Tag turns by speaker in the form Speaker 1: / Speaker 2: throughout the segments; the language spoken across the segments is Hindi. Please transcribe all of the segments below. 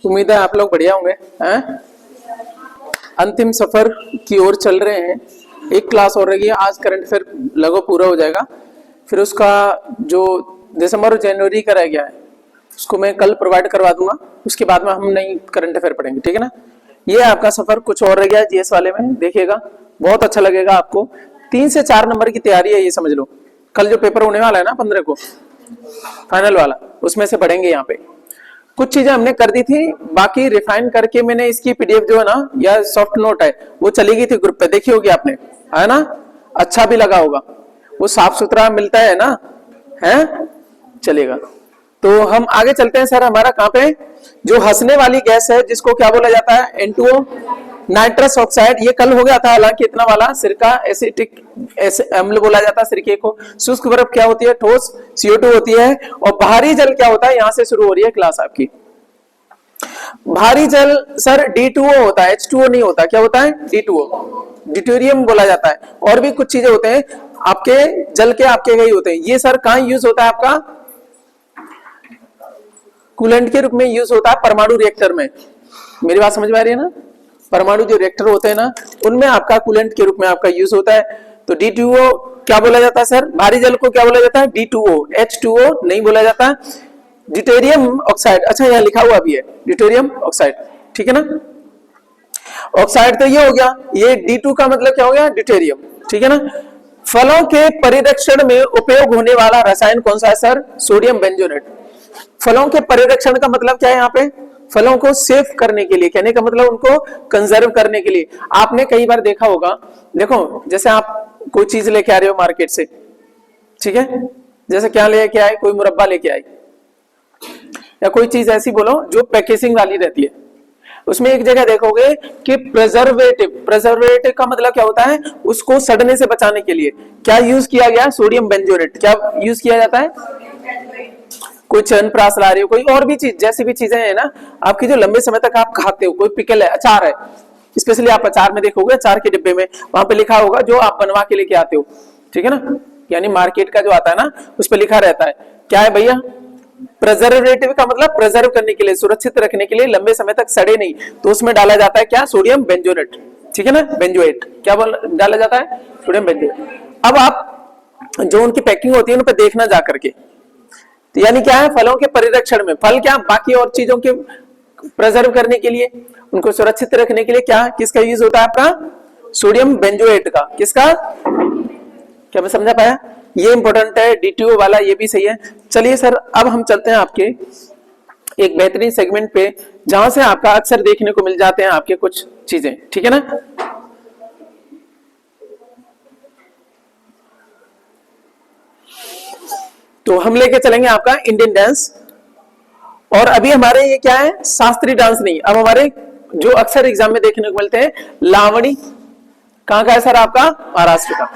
Speaker 1: उम्मीद है आप लोग बढ़िया होंगे हैं। अंतिम सफर की ओर चल रहे हैं। एक क्लास और रही है, आज करंट अफेयर लगभग पूरा हो जाएगा। फिर उसका जो दिसंबर और जनवरी का रह गया है उसको मैं कल प्रोवाइड करवा दूंगा। उसके बाद में हम नई करंट अफेयर पढ़ेंगे, ठीक है ना। ये आपका सफर कुछ और रह गया है जीएस वाले में, देखिएगा बहुत अच्छा लगेगा आपको। 3 से 4 नंबर की तैयारी है, ये समझ लो। कल जो पेपर होने वाला है ना 15 को फाइनल वाला, उसमें से पढ़ेंगे। यहाँ पे कुछ चीजें हमने कर दी थी, बाकी रिफाइन करके मैंने इसकी पीडीएफ जो है ना या सॉफ्ट नोट है वो चली गई थी ग्रुप पे, देखी होगी आपने, है ना। अच्छा भी लगा होगा, वो साफ सुथरा मिलता है ना, है चलेगा। तो हम आगे चलते हैं सर। हमारा कहाँ पे जो हंसने वाली गैस है जिसको क्या बोला जाता है, N2O नाइट्रस ऑक्साइड। ये कल हो गया था हालांकि इतना वाला। सिरका एसिटिक अम्ल बोला जाता है सिरके को। शुष्क बर्फ क्या होती है, ठोस CO2 होती है। और भारी जल क्या होता है, यहां से शुरू हो रही है क्लास आपकी। भारी जल सर D2O होता है, H2O नहीं होता। क्या होता है, D2O, ड्यूटेरियम बोला जाता है। और भी कुछ चीजें होते हैं आपके जल के, आपके गई होते हैं। ये सर कहां यूज होता है, आपका कूलेंट के रूप में यूज होता है परमाणु रिएक्टर में। मेरी बात समझ में आ रही है ना। परमाणु जो रिएक्टर होते हैं ना उनमें आपका कूलेंट के रूप में आपका यूज होता है। तो D2O क्या बोला जाता है सर, भारी जल को क्या बोला जाता है, D2O। H2O नहीं बोला जाता। ड्यूटेरियम ऑक्साइड, अच्छा यहाँ लिखा हुआ भी है ड्यूटेरियम ऑक्साइड, ठीक है ना। ऑक्साइड तो ये हो गया, ये D2 का मतलब क्या हो गया, ड्यूटेरियम, ठीक है ना। फलों के परिरक्षण में उपयोग होने वाला रसायन कौन सा है सर, सोडियम बेंजोनेट। फलों के परिरक्षण का मतलब क्या है, यहाँ पे फलों को सेव करने के लिए, कहने का मतलब उनको कंजर्व करने के लिए। आपने कई बार देखा होगा, देखो जैसे आप कोई चीज लेके आ रहे हो मार्केट से, ठीक है, जैसे क्या लेके आए, कोई मुरब्बा लेके आए या कोई चीज ऐसी बोलो जो पैकेजिंग वाली रहती है, उसमें एक जगह देखोगे कि प्रिजर्वेटिव। प्रिजर्वेटिव का मतलब क्या होता है, उसको सड़ने से बचाने के लिए क्या यूज किया गया, सोडियम बेंजोनेट। क्या यूज किया जाता है, कोई च्यवनप्राश ला रहे हो, कोई और भी चीज, जैसी भी चीजें है ना आपकी जो लंबे समय तक आप खाते हो, कोई पिकल है, अचार है, स्पेशली आप अचार में देखोगे, अचार के डिब्बे में वहां पे लिखा होगा जो आप बनवा के लेके आते हो, ठीक है ना। यानी मार्केट का जो आता है ना उस पर लिखा रहता है क्या है भैया, प्रिजर्वेटिव का मतलब प्रिजर्व करने के लिए, सुरक्षित रखने के लिए, लंबे समय तक सड़े नहीं, तो उसमें डाला जाता है क्या, सोडियम बेंजोनेट, ठीक है ना, बेंजोएट। क्या डाला जाता है, सोडियम बेंजोएट। अब आप जो उनकी पैकिंग होती है उन पर देखना जा करके, तो यानी क्या है, फलों के परिरक्षण में, फल क्या बाकी और चीजों के प्रिजर्व करने के लिए, उनको सुरक्षित रखने के लिए क्या, किसका यूज होता है, आपका सोडियम बेंजोएट का। किसका, क्या मैं समझा पाया, ये इंपॉर्टेंट है। D2O वाला ये भी सही है। चलिए सर अब हम चलते हैं आपके एक बेहतरीन सेगमेंट पे जहां से आपका अक्सर देखने को मिल जाते हैं आपके कुछ चीजें, ठीक है ना। तो हम लेके चलेंगे आपका इंडियन डांस। और अभी हमारे ये क्या है, शास्त्रीय डांस नहीं, अब हमारे जो अक्सर एग्जाम में देखने को मिलते हैं लावणी। कहां का है सर, आपका महाराष्ट्र का।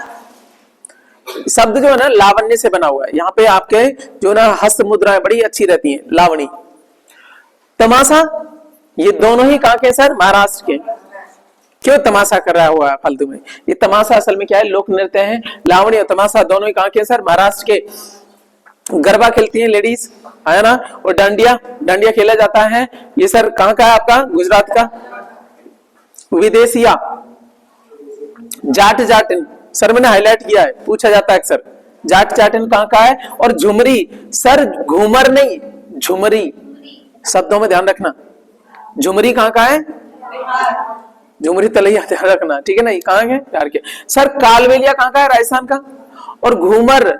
Speaker 1: शब्द जो है ना लावण्य से बना हुआ है। यहाँ पे आपके जो ना हस्त मुद्राएं बड़ी अच्छी रहती हैं, लावणी। तमाशा, ये दोनों ही कहां के सर, महाराष्ट्र के। क्यों तमाशा कर रहा हुआ है फालतू में, ये तमाशा असल में क्या है, लोक नृत्य है। लावणी और तमाशा दोनों ही कहां के सर, महाराष्ट्र के। गरबा खेलती हैं लेडीज, है ना। और डांडिया, डांडिया खेला जाता है, ये सर कहां का है आपका, गुजरात का। विदेशिया, जाट जाटिन, सर मैंने हाईलाइट किया है, पूछा जाता है अक्सर, जाट जाटिन कहां का है। और झुमरी, सर घूमर नहीं, झुमरी, शब्दों में ध्यान रखना। झुमरी कहां का है, झुमरी तलैया, ध्यान रखना, ठीक है ना। ये कहां है, बिहार के। सर कालबेलिया कहां का है, राजस्थान का। और घूमर,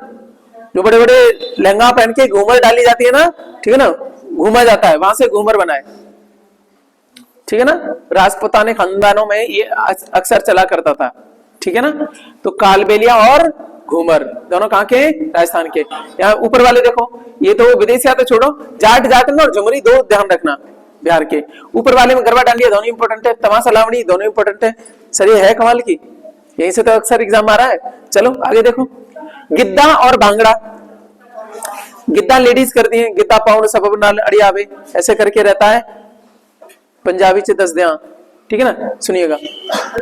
Speaker 1: जो बड़े बड़े लहंगा पहन के घूमर डाली जाती है ना, ठीक है ना, घूमा जाता है, वहां से घूमर बनाए, ठीक है ना। राजपूताने खानदानों में ये अक्सर चला करता था, ठीक है ना। तो कालबेलिया और घूमर दोनों कहां के, राजस्थान के। यहाँ ऊपर वाले देखो, ये तो विदेशिया तो छोड़ो, जाट जाटिन और झुमरी दो ध्यान रखना, बिहार के। ऊपर वाले में गरबा डांडिया दोनों इंपॉर्टेंट है, तमाशा लावणी दोनों इंपॉर्टेंट है। सर ये है कमाल की, यहीं से तो अक्सर एग्जाम आ रहा है। चलो आगे देखो, गिद्दा और भांगड़ा। गिद्दा लेडीज करती हैं, गिद्दा पाउंड सबब नाल अड़ियावे, ऐसे करके रहता है, पंजाबी से 10 ध्यान, ठीक है ना, सुनिएगा।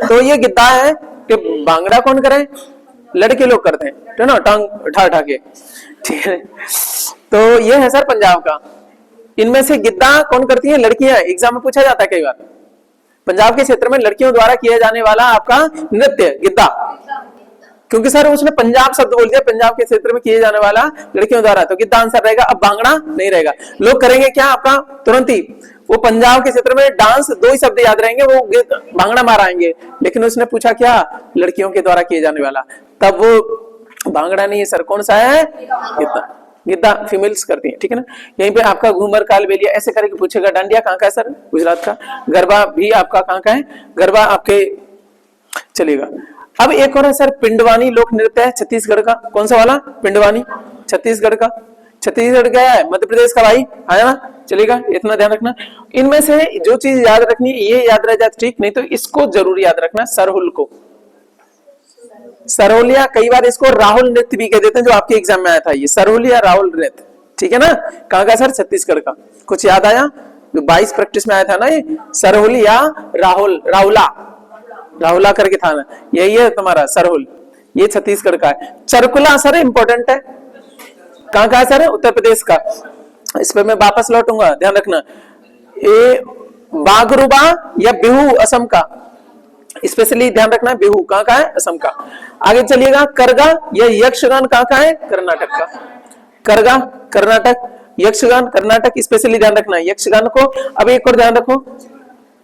Speaker 1: तो ये गिद्दा है कि भांगड़ा कौन करे, लड़के लोग करते हैं, ठीक है ना, टांग उठा उठा के, ठीक है। तो ये है सर पंजाब का। इनमें से गिद्दा कौन करती है? लड़कियां। एग्जाम में पूछा जाता है कई बार। पंजाब के क्षेत्र में लड़कियों द्वारा किया जाने वाला आपका नृत्य गिद्दा, क्योंकि सर उसने पंजाब शब्द बोल दिया, पंजाब के क्षेत्र में किए जाने वाला लड़कियों द्वारा, तो गिद्दा आंसर रहेगा। अब भांगड़ा नहीं रहेगा। लोग करेंगे क्या आपका तुरंत ही, वो पंजाब के क्षेत्र में डांस 2 ही शब्द याद रहेंगे, वो भांगड़ा माराएंगे, लेकिन उसने पूछा क्या? लड़कियों के द्वारा किए जाने वाला, तब वो भांगड़ा नहीं है सर, कौन सा है? गिद्दा। गिद्दा फीमेल्स करती है, ठीक है ना। यहीं पे आपका घूमर, कालबेलिया ऐसे करके पूछेगा। डांडिया कहाँ का है सर? गुजरात का। गरबा भी आपका कहाँ का है? गरबा आपके चलेगा। अब एक और है सर पिंडवानी लोक नृत्य है छत्तीसगढ़ का। कौन सा वाला? पिंडवानी, छत्तीसगढ़ का। छत्तीसगढ़ क्या है? मध्य प्रदेश का भाई, आया ना, चलेगा, इतना ध्यान रखना। इनमें से जो चीज याद रखनी ये याद रह जाए ठीक, नहीं तो इसको जरूर याद रखना, सरहुल को, सरहुलिया, कई बार इसको राहुल नृत्य भी कह देते हैं, जो आपके एग्जाम में आया था, ये सरहुल या राहुल नृत्य, ठीक है ना। कहाँ का सर? छत्तीसगढ़ का। कुछ याद आया? जो 22 प्रैक्टिस में आया था ना, ये सरहुल या राहुल, राहुला, राहुला करके था ना, यही है तुम्हारा सरहुल, ये छत्तीसगढ़ का है। चरकुला सर इंपॉर्टेंट है, कहाँ का है सर? उत्तर प्रदेश का। इस पर मैं वापस लौटूंगा, ध्यान रखना। ये बागरुबा या बिहू असम का, स्पेशली ध्यान रखना, बिहू कहाँ का है? असम का। आगे चलिएगा, करगा या यक्षगान कहाँ का है? कर्नाटक का। करगा कर्नाटक, यक्षगान कर्नाटक, स्पेशली ध्यान रखना यक्षगान को। अब एक और ध्यान रखो,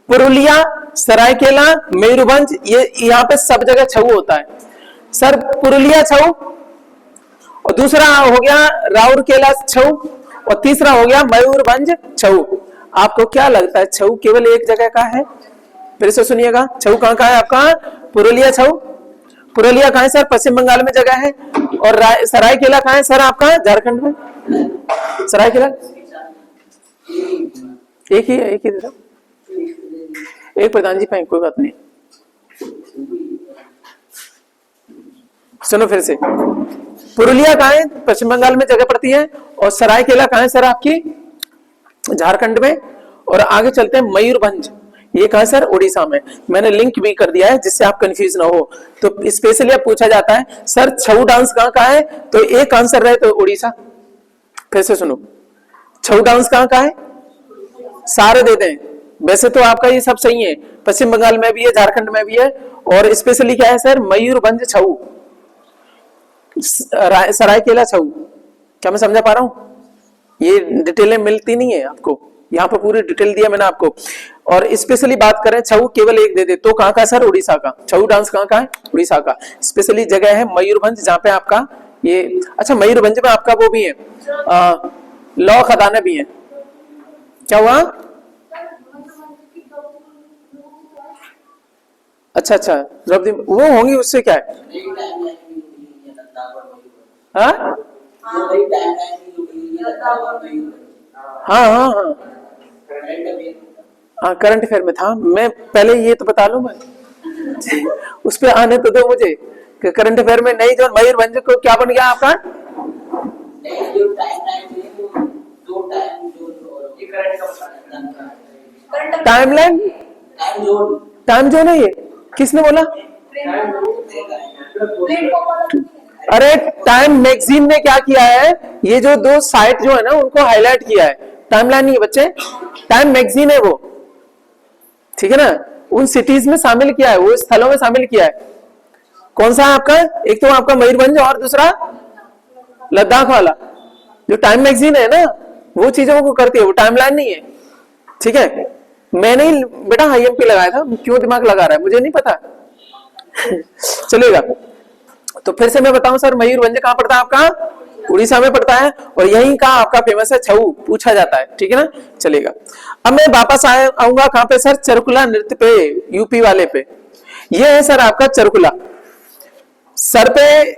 Speaker 1: पुरुलिया, सरायकेला, मयूरभंज, ये यहाँ पे सब जगह छऊ होता है सर। पुरुलिया छऊ, और दूसरा हो गया राउरकेला छऊ, और तीसरा हो गया मयूरभंज छऊ। आपको क्या लगता है छऊ केवल एक जगह का है? फिर से सुनिएगा, छऊ कहाँ का है आपका? पुरुलिया छऊ। पुरुलिया कहाँ है सर? पश्चिम बंगाल में जगह है। और सरायकेला कहाँ है सर आपका? झारखंड में। सरायकेला एक ही है, एक ही एक प्रधान जी पाए, कोई बात नहीं। सुनो फिर से, पुरुलिया कहाँ है? पश्चिम बंगाल में जगह पड़ती है। और सरायकेला कहाँ है सर? आपकी झारखंड में। और आगे चलते हैं, मयूरभंज, ये कहाँ है सर? उड़ीसा में। मैंने लिंक भी कर दिया है जिससे आप कंफ्यूज ना हो। तो स्पेशली अब पूछा जाता है सर छऊ डांस कहाँ का है? तो एक आंसर रहे तो उड़ीसा। फिर से सुनो, छऊ डांस कहाँ का है? सारे दे दें, वैसे तो आपका ये सब सही है, पश्चिम बंगाल में भी है, झारखंड में भी है। और स्पेशली क्या है सर? मयूरभंज छऊ, सरायकेला छऊ। क्या मैं समझा पा रहा हूं? ये डिटेलें मिलती नहीं है आपको, यहाँ पर पूरी डिटेल दिया मैंने आपको। और स्पेशली बात करें छऊ केवल एक दे दे तो कहाँ का सर? उड़ीसा का। छऊ डांस कहाँ का है? उड़ीसा का। स्पेशली जगह है मयूरभंज, जहाँ पे आपका ये, अच्छा मयूरभंज में आपका वो भी है, लौ खदाने भी है। क्या हुआ? अच्छा अच्छा, द्रौपदी वो होंगी, उससे क्या है? हाँ हाँ हाँ हाँ हाँ, करंट अफेयर में था। मैं पहले ये तो बता लूं, मैं उस पे आने तो दो मुझे कि करंट अफेयर में नहीं, जो मयूरभंज को क्या बन गया आपका? टाइमलाइन, टाइम जोन है ये? किसने बोला? अरे टाइम मैगजीन ने क्या किया है, ये जो 2 साइट जो है ना उनको हाईलाइट किया है। टाइमलाइन नहीं है बच्चे, टाइम मैगजीन है वो, ठीक है ना। उन सिटीज में शामिल किया है, वो स्थलों में शामिल किया है। कौन सा है आपका? एक तो आपका मयूरभंज और दूसरा लद्दाख वाला। जो टाइम मैगजीन है ना वो चीजों को करती है, वो टाइमलाइन नहीं है, ठीक है। मैंने ही बेटा IMP लगाया था, क्यों दिमाग लगा रहा है मुझे नहीं पता। चलेगा, तो फिर से मैं बताऊं सर, मयूरभंज कहाँ पड़ता है आपका? उड़ीसा में पड़ता है। और यहीं का आपका फेमस है छऊ, पूछा जाता है, ठीक है ना। चलेगा, अब मैं वापस आऊंगा कहाँ पे सर? चरकुला नृत्य पे, यूपी वाले पे। ये है सर आपका चरकुला। सर पे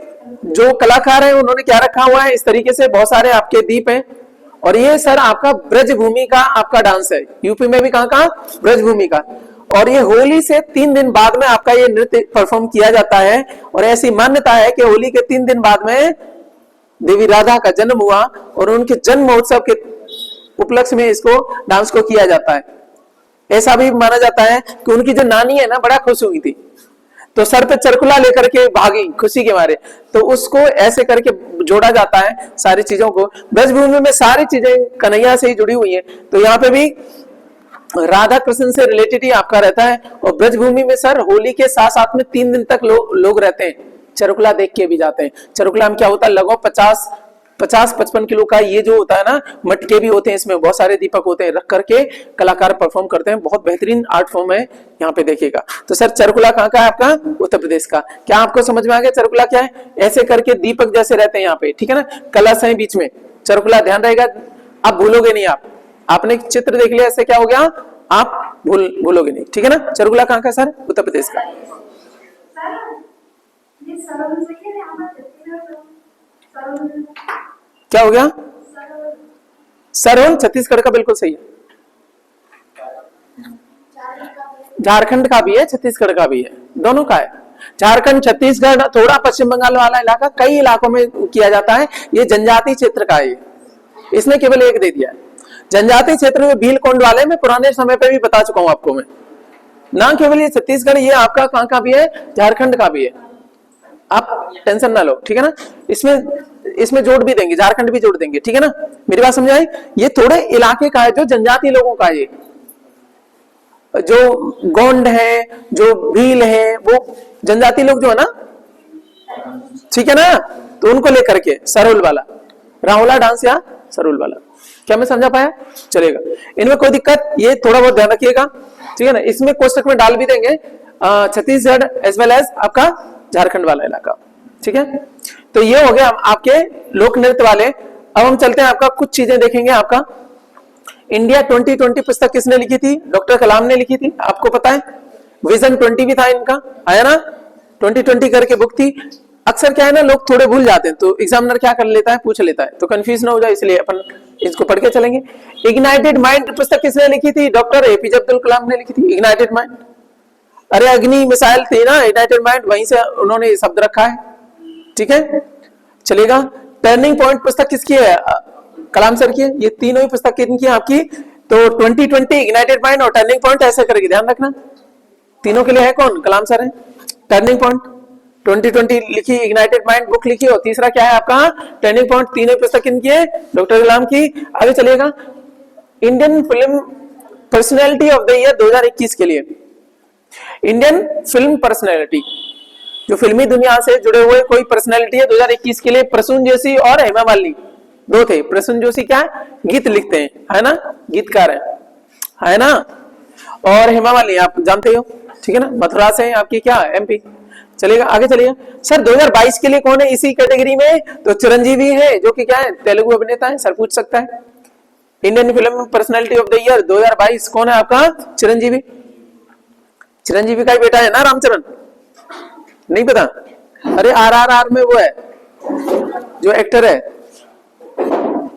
Speaker 1: जो कलाकार है उन्होंने क्या रखा हुआ है, इस तरीके से बहुत सारे आपके दीप हैं। और ये सर आपका ब्रजभूमि का आपका डांस है, यूपी में भी कहाँ का? ब्रजभूमि का। और ये होली से 3 दिन बाद में आपका ये नृत्य परफॉर्म किया जाता है। और ऐसी मान्यता है कि होली के 3 दिन बाद में देवी राधा का जन्म हुआ, और उनके जन्म महोत्सव के उपलक्ष्य में इसको डांस को किया जाता है। ऐसा भी माना जाता है कि उनकी जो नानी है ना बड़ा खुश हुई थी, तो सर पे चरकुला लेकर के भागी खुशी के मारे, तो उसको ऐसे करके जोड़ा जाता है सारी चीजों को। ब्रजभूमि में सारी चीजें कन्हैया से ही जुड़ी हुई है, तो यहाँ पे भी राधा कृष्ण से रिलेटेड ही आपका रहता है। और ब्रजभूमि में सर होली के साथ साथ में 3 दिन तक लोग रहते हैं, चरकुला देख के भी जाते हैं। चरकुला में क्या होता है, लगभग 50-55 किलो का ये जो होता है ना, मटके भी होते हैं, इसमें बहुत सारे दीपक होते हैं, रख करके कलाकार परफॉर्म करते हैं। बहुत बेहतरीन आर्ट फॉर्म है, यहाँ पे देखिएगा। तो सर चरकुला कहाँ का है आपका, उत्तर प्रदेश का। क्या आपको समझ में आ गया चरकुला क्या है? ऐसे करके दीपक जैसे रहते हैं यहाँ पे, ठीक है ना, कलश है बीच में, चरकुला ध्यान रहेगा, आप भूलोगे नहीं। आपने चित्र देख लिया, ऐसे क्या हो गया, आप भूलोगे नहीं, ठीक है ना। चरकुला कहाँ का सर, उत्तर प्रदेश का। क्या हो गया, सरहुल छत्तीसगढ़ का बिल्कुल सही है, झारखंड का भी है, छत्तीसगढ़ का भी है, दोनों का है। झारखंड, छत्तीसगढ़, थोड़ा पश्चिम बंगाल वाला इलाका, कई इलाकों में किया जाता है। ये जनजाति क्षेत्र का है, इसने केवल एक दे दिया है। जनजाति क्षेत्र में भीलकोंड वाले में पुराने समय पे भी बता चुका हूं आपको मैं, ना केवल ये छत्तीसगढ़, ये आपका कहां का भी है, झारखंड का भी है, आप टेंशन ना लो, ठीक है ना। इसमें जोड़ भी देंगे, झारखंड भी जोड़ देंगे, ठीक है ना। मेरी बात समझ आई? ये थोड़े इलाके का है, जो जनजाति लोगों का, ये जो गोंड है, जो भील है, वो जनजाति लोग जो है ना, ठीक है ना, तो उनको लेकर के सरहुल वाला, राहुला डांस या सरहुल वाला। क्या मैं समझा पाया? चलेगा, इनमें कोई दिक्कत, ये थोड़ा बहुत ध्यान रखिएगा, ठीक है ना। इसमें कोष्टक में डाल भी देंगे छत्तीसगढ़ एज वेल एज आपका झारखंड वाला इलाका, ठीक है। तो ये हो गया आपके लोक नृत्य वाले। अब हम चलते हैं, आपका कुछ चीजें देखेंगे। आपका इंडिया 2020 पुस्तक किसने लिखी थी? डॉक्टर कलाम ने लिखी थी, आपको पता है। विजन 20 भी था इनका, आया ना, 2020 करके बुक थी। अक्सर क्या है ना, लोग थोड़े भूल जाते हैं, तो एग्जामिनर क्या कर लेता है, पूछ लेता है, तो कंफ्यूज ना हो जाए, इसलिए अपन इसको पढ़ के चलेंगे। इग्नाइटेड माइंड पुस्तक किसने लिखी थी? डॉक्टर एपीजे अब्दुल कलाम ने लिखी थी, इग्नाइटेड माइंड। अरे अग्नि मिसाइल थी ना, इग्नाइटेड माइंड, वहीं से उन्होंने शब्द रखा है, ठीक है, चलेगा। टर्निंग पॉइंट पुस्तक किसकी है? कलाम सर की है। ये तीनों ही पुस्तक किनकी है आपकी? तो 2020, इग्नाइटेड माइंड और टर्निंग पॉइंट, ऐसे करके ध्यान रखना, तीनों के लिए है कौन? कलाम सर है। टर्निंग पॉइंट 2020 लिखी, इग्नाइटेड माइंड बुक लिखी, और तीसरा क्या है आपका? Turning point. तीनों पुस्तक किनकी है? डॉक्टर कलाम की। आगे चलिएगा, Indian film personality of the year 2021 के लिए, इंडियन फिल्म पर्सनैलिटी, जो फिल्मी दुनिया से जुड़े हुए कोई पर्सनैलिटी है 2021 के लिए, प्रसून जोशी और हेमा मालिनी, दो थे। प्रसून जोशी क्या है? गीत लिखते हैं, है ना, गीतकार है ना, और हेमा मालिनी आप जानते हो, ठीक है ना, मथुरा से आपकी क्या, एमपी। चलेगा, आगे चलिए। सर 2022 के लिए कौन है इसी कैटेगरी में? तो चिरंजीवी है, जो कि क्या है, तेलुगु अभिनेता है। सर पूछ सकता है, Indian film personality of the year 2022 कौन है आपका? चिरंजीवी। चिरंजीवी का ही बेटा है ना, रामचरण, नहीं पता? अरे RRR में वो है जो एक्टर है,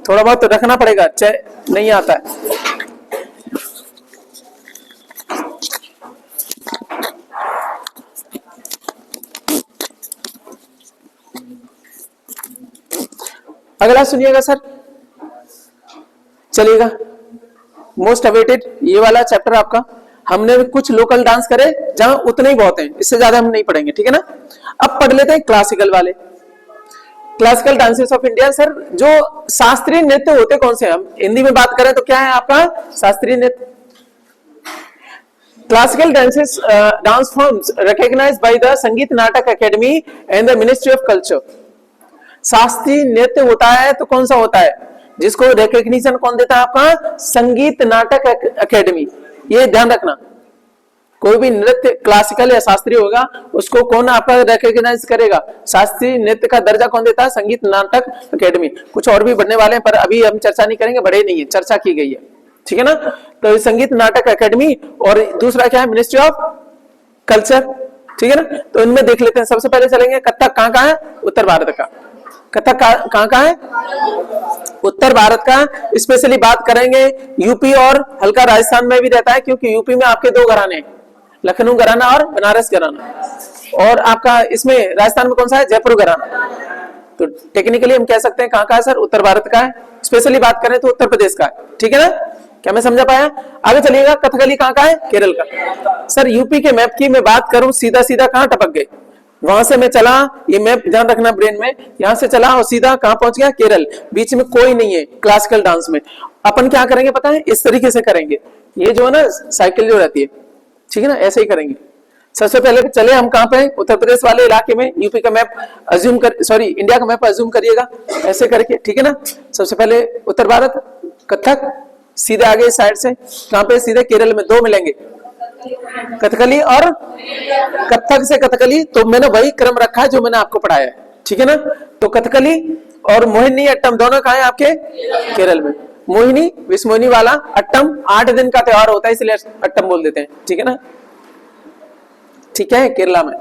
Speaker 1: थोड़ा बहुत तो रखना पड़ेगा, नहीं आता है। अगला सुनिएगा सर, चलिएगा। मोस्ट अवेटेड ये वाला चैप्टर आपका, हमने कुछ लोकल डांस करे जहां उतने ही बहुत हैं, इससे ज्यादा हम नहीं पढ़ेंगे, ठीक है ना। अब पढ़ लेते हैं क्लासिकल वाले, classical dances of India. Sir जो शास्त्रीय नृत्य होते कौन से हैं? हम हिंदी में बात करें तो क्या है आपका? शास्त्रीय नृत्य। Classical dances dance forms recognized by the Sangeet Natak Academy and the ministry of culture. शास्त्रीय नृत्य होता है तो कौन सा होता है जिसको रिकॉग्निशन कौन देता है? आपका संगीत नाटक एकेडमी। ये ध्यान रखना, कोई भी नृत्य क्लासिकल या शास्त्रीय होगा उसको कौन आपका रिकॉग्नाइज करेगा? शास्त्रीय नृत्य का दर्जा कौन देता है? संगीत नाटक एकेडमी। कुछ और भी बढ़ने वाले हैं पर अभी हम चर्चा नहीं करेंगे, बड़े नहीं है, चर्चा की गई है, ठीक है ना। तो संगीत नाटक एकेडमी, और दूसरा क्या है? मिनिस्ट्री ऑफ कल्चर, ठीक है ना। तो इनमें देख लेते हैं। सबसे पहले चलेंगे, कथक कहाँ का है? उत्तर भारत का। कथक कहाँ का है? उत्तर भारत का। स्पेशली बात करेंगे यूपी और हल्का राजस्थान में भी रहता है, क्योंकि यूपी में आपके दो घराने हैं, लखनऊ घराना और बनारस घराना। और आपका इसमें राजस्थान में कौन सा है? जयपुर घराना। तो टेक्निकली हम कह सकते हैं कहाँ का है सर? उत्तर भारत का है। स्पेशली बात करें तो उत्तर प्रदेश का है, ठीक है ना। क्या मैं समझा पाया? आगे चलिएगा, कथकली कहाँ का है? केरल का। सर यूपी के मैप की मैं बात करूं, सीधा सीधा कहाँ टपक गए? वहां से मैं चला, ये मैप ध्यान रखना ब्रेन में, यहां से चला और सीधा कहां पहुंच गया? केरल। बीच में कोई नहीं है क्लासिकल डांस में। अपन क्या करेंगे पता है? इस तरीके से करेंगे, ये जो है ना साइकिल जो रहती है, ठीक है ना, ऐसे ही करेंगे। सबसे पहले चले हम कहां पे? उत्तर प्रदेश वाले इलाके में। यूपी का मैप अज्यूम कर, सॉरी इंडिया का मैप अज्यूम करिएगा ऐसे करके, ठीक है ना। सबसे पहले उत्तर भारत, कथक, सीधे आगे इस साइड से कहां पे? सीधे केरल में। दो मिलेंगे, कथकली और कथक से कथकली। तो मैंने वही क्रम रखा है जो मैंने आपको पढ़ाया है, ठीक है ना। तो कथकली और मोहिनी अट्टम दोनों कहां है आपके? केरल में। मोहिनी विस्मोहिनी वाला, अट्टम 8 दिन का त्योहार होता है इसलिए अट्टम बोल देते हैं, ठीक है ना। ठीक है, केरला में।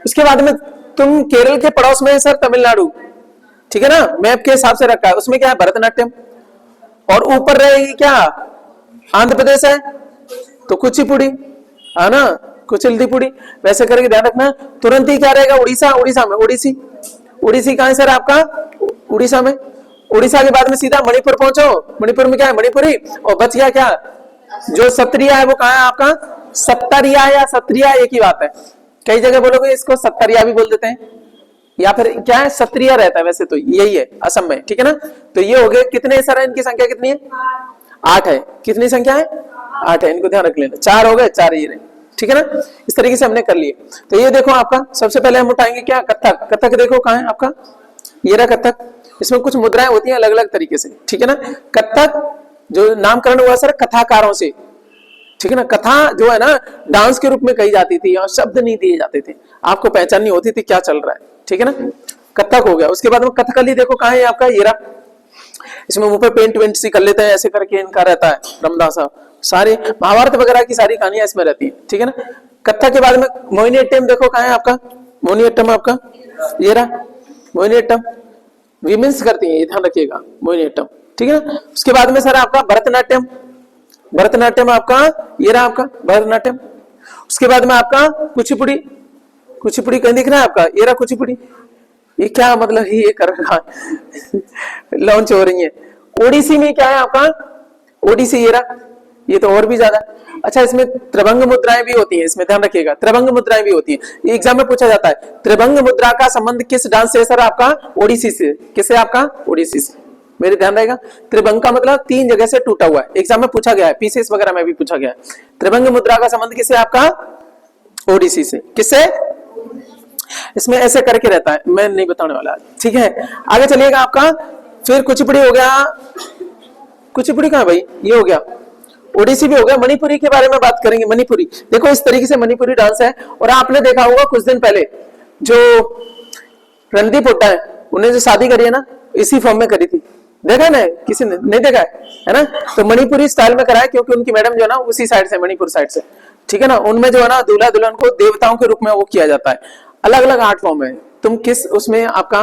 Speaker 1: उसके बाद में तुम केरल के पड़ोस में है सर तमिलनाडु, ठीक है ना, मैप के हिसाब से रखा है। उसमें क्या है? भरतनाट्यम। और ऊपर रहेगी क्या? आंध्र प्रदेश है तो कुचिपुड़ी, है ना, कुचिल्दीपुड़ी। वैसे करके ध्यान रखना। तुरंत ही क्या रहेगा? उड़ीसा। उड़ीसा में ओडिसी। ओडिसी कहां है सर आपका? उड़ीसा में। उड़ीसा के बाद में सीधा मणिपुर पहुंचो। मणिपुर में क्या है? मणिपुरी। और बच गया क्या? जो सत्रिया है वो कहां है आपका? सत्तरिया या सत्रिया एक ही बात है। कई जगह बोलोगे इसको सत्तरिया भी बोल देते हैं, या फिर क्या है? सत्रिया रहता है, वैसे तो यही है असम में, ठीक है ना। तो ये हो गए कितने सर है? इनकी संख्या कितनी है? 8 है। कितनी संख्या है? 8 है। इनको ध्यान रख लेना। 4 हो गए, 4 ये रहे, ठीक है ना। इस तरीके से हमने कर लिए। तो ये देखो आपका, सबसे पहले हम उठाएंगे क्या? कथक। कथक देखो कहां है आपका? ये रहा कथक। इसमें कुछ मुद्राएं होती हैं अलग अलग तरीके से, ठीक है ना। कथक जो नामकरण हुआ सर कथाकारों से, ठीक है ना। कथा जो है ना डांस के रूप में कही जाती थी और शब्द नहीं दिए जाते थे, आपको पहचान नहीं होती थी क्या चल रहा है, ठीक है ना। कथक हो गया। उसके बाद में कथकली देखो कहां है आपका? ये रहा। इसमें मुंह पे पेंट वेंट सी कर लेते हैं, ऐसे करके इनका रहता है रमदास साहब। सारी महाभारत वगैरह की सारी कहानियां इसमें रहती हैं, ठीक है ना। कथक के बाद में मोहिनीअट्टम देखो कहां है आपका? मोहिनीअट्टम आपका ये रहा। मोहिनीअट्टम विमेंस करती है, ये ध्यान रखिएगा, मोहिनीअट्टम, ठीक है ना। उसके बाद में सर आपका भरतनाट्यम। भरतनाट्यम आपका ये रहा आपका भरतनाट्यम। उसके बाद में आपका कुचिपुड़ी। कुचिपुड़ी कहीं दिख रहा है आपका? ये रहा कुचिपुड़ी। ये क्या मतलब ये कर रहा है? लॉन्च हो रही है। ओडिसी में क्या है आपका? ओडिसी ये रहा। ये तो और भी ज्यादा। अच्छा, इसमें त्रिभंग मुद्राएं भी होती हैं, इसमें ध्यान रखिएगा, त्रिभंग मुद्राएं भी होती हैं। ये एग्जाम में पूछा जाता है, त्रिभंग मुद्रा का संबंध किस डांस से सर आपका? ओडिसी से। किससे आपका? ओडिसी से। मेरे ध्यान रहेगा, त्रिभंग का मतलब 3 जगह से टूटा हुआ है। एग्जाम में पूछा गया है, पीसीएस वगैरह में भी पूछा गया है। त्रिभंग मुद्रा का संबंध किससे आपका? ओडिसी से। किससे? इसमें ऐसे करके रहता है, मैं नहीं बताने वाला, ठीक है। आगे चलिएगा आपका, फिर कुचिपुड़ी हो गया। कुचिपुड़ी कहां भाई? ये हो गया। ओडिसी भी हो गया। मणिपुरी के बारे में बात करेंगे। मणिपुरी देखो इस तरीके से मणिपुरी डांस है। और आपने देखा होगा कुछ दिन पहले जो रणदीप हुड्डा है, उन्हें जो शादी करी है ना, इसी फॉर्म में करी थी। देखा ना किसी ने? नहीं देखा है ना। तो मणिपुरी स्टाइल में करा है, क्योंकि उनकी मैडम जो है ना उसी साइड से, मणिपुर साइड से, ठीक है ना। उनमें जो है ना दूल्हा दुल्हन को देवताओं के रूप में वो किया जाता है। अलग अलग आर्ट फॉर्म है। तुम किस उसमें आपका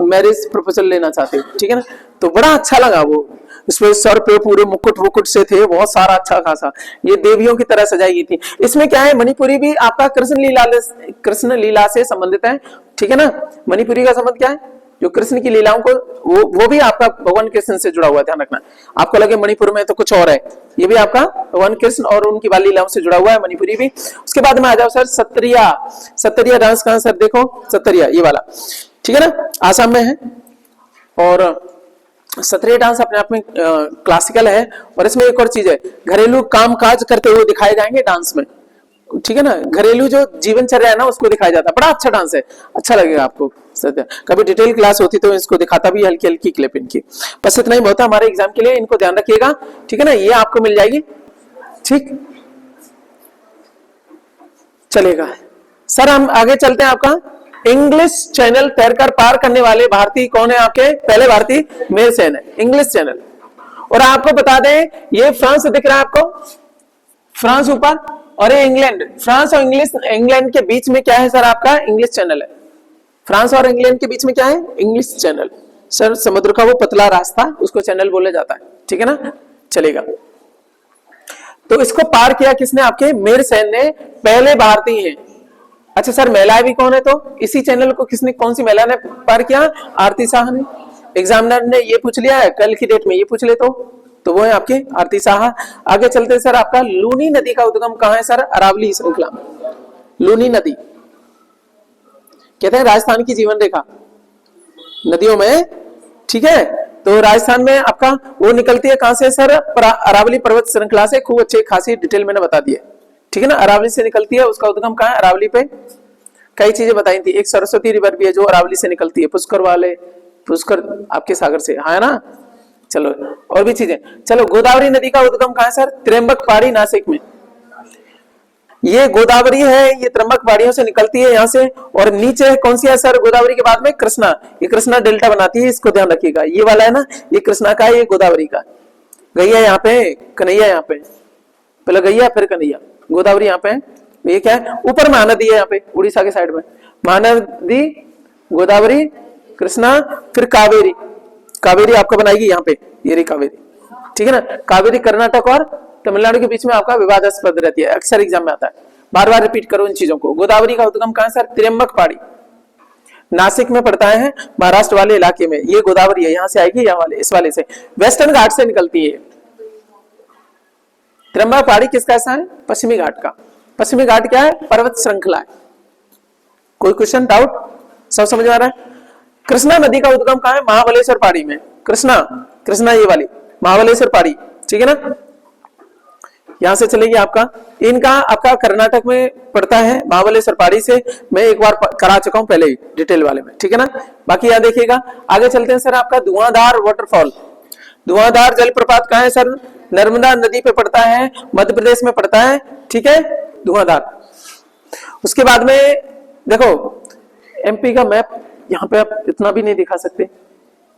Speaker 1: मैरिज प्रपोजल लेना चाहते हो, ठीक है ना। तो बड़ा अच्छा लगा वो, उसमें सर पे पूरे मुकुट वुकुट से थे, बहुत सारा अच्छा खासा, ये देवियों की तरह सजाई गई थी। इसमें क्या है? मणिपुरी भी आपका कृष्ण लीला से संबंधित है, ठीक है ना। मणिपुरी का संबंध क्या है? जो कृष्ण की लीलाओं को, वो भी आपका भगवान कृष्ण से जुड़ा हुआ है, ध्यान रखना। आपको लगे मणिपुर में तो कुछ और है, ये भी आपका भगवान कृष्ण और उनकी बाल लीलाओं से जुड़ा हुआ है, मणिपुरी भी। उसके बाद में आ जाओ सर सत्रिया। सत्रिया डांस कहां सर? देखो सत्रिया ये वाला, ठीक है ना, आसाम में है। और सत्रिया डांस अपने आप में क्लासिकल है। और इसमें एक और चीज है, घरेलू काम काज करते हुए दिखाए जाएंगे डांस में, ठीक है ना। घरेलू जो जीवनचर्या है ना उसको दिखाया जाता है। बड़ा अच्छा डांस है, अच्छा लगेगा आपको। कभी डिटेल क्लास होती तो इसको दिखाता भी, हल्की हल्की क्लिप इनकी। बस इतना ही बहुत है हमारे एग्जाम के लिए, इनको ध्यान रखिएगा, ठीक है ना। ये आपको मिल जाएगी, ठीक चलेगा। सर हम आगे चलते हैं। आपका इंग्लिश चैनल तैरकर पार करने वाले भारतीय कौन है? आपके पहले भारतीय मेल सेन है, इंग्लिश चैनल। और आपको बता दें, ये फ्रांस दिख रहा है आपको, फ्रांस ऊपर, और ये इंग्लैंड। फ्रांस और इंग्लैंड के बीच में क्या है सर? आपका इंग्लिश चैनल है। फ्रांस और इंग्लैंड के बीच में क्या है? English channel. सर समुद्र का वो पतला रास्ता, उसको चैनल बोला जाता है, ठीक है ना, चलेगा। तो इसको पार किया किसने? आपके मेरसेन ने, पहले भारतीय हैं। अच्छा सर महिला भी कौन है? तो इसी चैनल को किसने, कौन सी महिला ने पार किया? आरती शाह ने। एग्जामिनर ने ये पूछ लिया है, कल की डेट में ये पूछ ले तो तो वो है आपके आरती साहा। आगे चलते हैं सर, आपका लूनी नदी का उद्गम कहाँ है सर? अरावली श्रृंखला में। लूनी नदी कहते हैं राजस्थान की जीवन रेखा नदियों में, ठीक है। तो राजस्थान में आपका वो निकलती है कहां से सर? अरावली पर्वत श्रृंखला से। खूब अच्छे खासी डिटेल मैंने बता दी है, ठीक है ना। अरावली से निकलती है, उसका उद्गम कहाँ है? अरावली पे कई चीजें बताई थी। एक सरस्वती रिवर भी है जो अरावली से निकलती है, पुष्कर वाले, पुष्कर आपके सागर से, हाँ है ना। चलो और भी चीजें। चलो गोदावरी नदी का उद्गम कहाँ है सर? त्र्यंबक पाड़ी नासिक में। ये गोदावरी है, ये त्र्यंबक पहाड़ियों से निकलती है यहाँ से। और नीचे कौन सी है सर गोदावरी के बाद में? कृष्णा। ये कृष्णा डेल्टा बनाती है, इसको ध्यान रखिएगा। ये वाला है ना, ये कृष्णा का है, ये गोदावरी का। गैया यहाँ पे, कन्हैया यहाँ पे, पहले गैया फिर कन्हैया। गोदावरी यहाँ पे, ये क्या है? ऊपर महानदी है यहाँ पे, उड़ीसा के साइड में महानदी, गोदावरी, कृष्णा, फिर कावेरी। कावेरी आपको बनाएगी यहाँ पे, ये रही कावेरी, ठीक है ना। कावेरी कर्नाटक और तमिलनाडु के बीच में आपका विवादास्पद रहती है, अक्सर एग्जाम में आता है। बार बार रिपीट करो इन चीजों को। गोदावरी का उद्गम कहां है सर? त्र्यंबक पहाड़ी, नासिक में पड़ता है, महाराष्ट्र वाले इलाके में। ये गोदावरी है, यहां से आएगी, यहाँ वाले इस वाले से, वेस्टर्न घाट से निकलती है। त्र्यंबक पहाड़ी किसका ऐसा है? पश्चिमी घाट का। पश्चिमी घाट क्या है? पर्वत श्रृंखला है। कोई क्वेश्चन डाउट? सब समझ में आ रहा है? कृष्णा नदी का उद्गम कहां है? महाबलेश्वर पहाड़ी में। कृष्णा, कृष्णा ये वाली महाबलेश्वर पहाड़ी, ठीक है ना। यहां से चलेगी आपका, इनका आपका कर्नाटक में पड़ता है, महाबलेश्वर पहाड़ी से। मैं एक बार करा चुका हूं पहले ही डिटेल वाले में, ठीक है ना। बाकी यहां देखिएगा। आगे चलते हैं सर, आपका धुआंधार वाटरफॉल। धुआंधार जलप्रपात कहां है सर? नर्मदा नदी पे पड़ता है, मध्य प्रदेश में पड़ता है, ठीक है, धुआंधार। उसके बाद में देखो एमपी का मैप, यहाँ पे आप इतना भी नहीं दिखा सकते।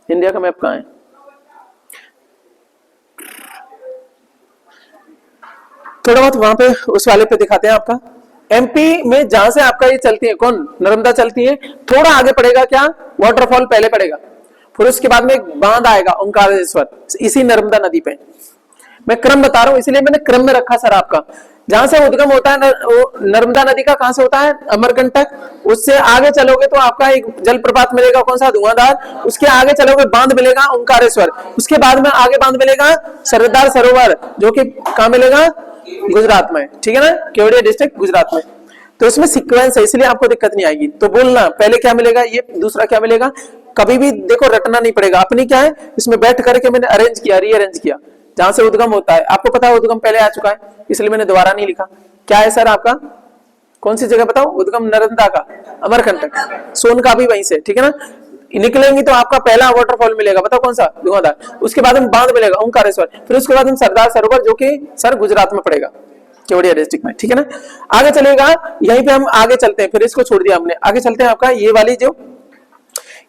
Speaker 1: इंडिया का मैप कहाँ है? थोड़ा बहुत वहां पे उस वाले पे दिखाते हैं आपका। एमपी में जहां से आपका ये चलती है, कौन? नर्मदा चलती है। थोड़ा आगे पड़ेगा क्या? वाटरफॉल पहले पड़ेगा, फिर उसके बाद में एक बांध आएगा ओंकारेश्वर, इसी नर्मदा नदी पे। मैं क्रम बता रहा हूं, इसलिए मैंने क्रम में रखा सर आपका। जहां से उद्गम होता है नर्मदा नदी का, कहां से होता है? अमरकंटक। उससे आगे चलोगे तो आपका एक जलप्रपात मिलेगा, कौन सा? धुआंधार। उसके आगे चलोगे बांध मिलेगा ओंकारेश्वर। उसके बाद में आगे बांध मिलेगा सरदार सरोवर, जो कि कहां मिलेगा? गुजरात में, ठीक है ना, केवड़िया डिस्ट्रिक्ट गुजरात में। तो इसमें सीक्वेंस है, इसलिए आपको दिक्कत नहीं आएगी। तो बोलना पहले क्या मिलेगा, ये दूसरा क्या मिलेगा, कभी भी देखो रटना नहीं पड़ेगा। अपनी क्या है, इसमें बैठ करके मैंने अरेंज किया, रीअरेंज किया। जहां से उद्गम होता है आपको पता है, उद्गम पहले आ चुका है, इसलिए मैंने दोबारा नहीं लिखा। क्या है सर आपका? कौन सी जगह बताओ? उद्गम नर्मदा का, अमरकंटक। सोन का भी वहीं से, ठीक है ना। निकलेंगी तो आपका पहला वाटरफॉल मिलेगा, बताओ कौन सा? धुआंधार। उसके बाद हम बांध मिलेगा ओंकारेश्वर, फिर उसके बाद हम सरदार सरोवर, जो कि सर गुजरात में पड़ेगा, केवड़िया डिस्ट्रिक्ट में, ठीक है ना। आगे चलेगा, यहीं पे हम आगे चलते हैं, फिर इसको छोड़ दिया हमने। आगे चलते हैं आपका ये वाली जो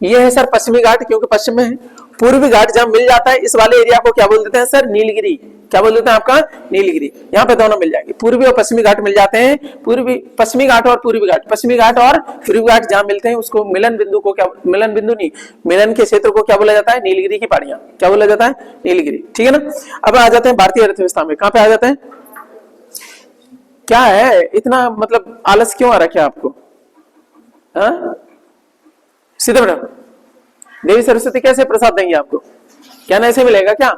Speaker 1: ये है सर पश्चिमी घाट, क्योंकि पश्चिम में है। पूर्वी घाट जहां मिल जाता है, इस वाले एरिया को क्या बोल देते हैं सर? नीलगिरी। क्या बोल देते हैं आपका? नीलगिरी। यहाँ पे दोनों मिल जाएंगे, पूर्वी और पश्चिमी घाट मिल जाते हैं। पूर्वी पश्चिमी घाट और पूर्वी घाट, पश्चिमी घाट और पूर्वी घाट जहां मिलते हैं, उसको मिलन बिंदु को क्या, मिलन बिंदु नहीं, मिलन के क्षेत्र को क्या बोला जाता है? नीलगिरी की पहाड़ियां। क्या बोला जाता है? नीलगिरी, ठीक है ना। अब आ जाते हैं भारतीय अर्थव्यवस्था में। कहां पे आ जाते हैं? क्या है इतना मतलब आलस क्यों आ रखा है आपको? सीधे मैडम, देवी सरस्वती कैसे प्रसाद देंगे आपको? क्या ना ऐसे मिलेगा क्या?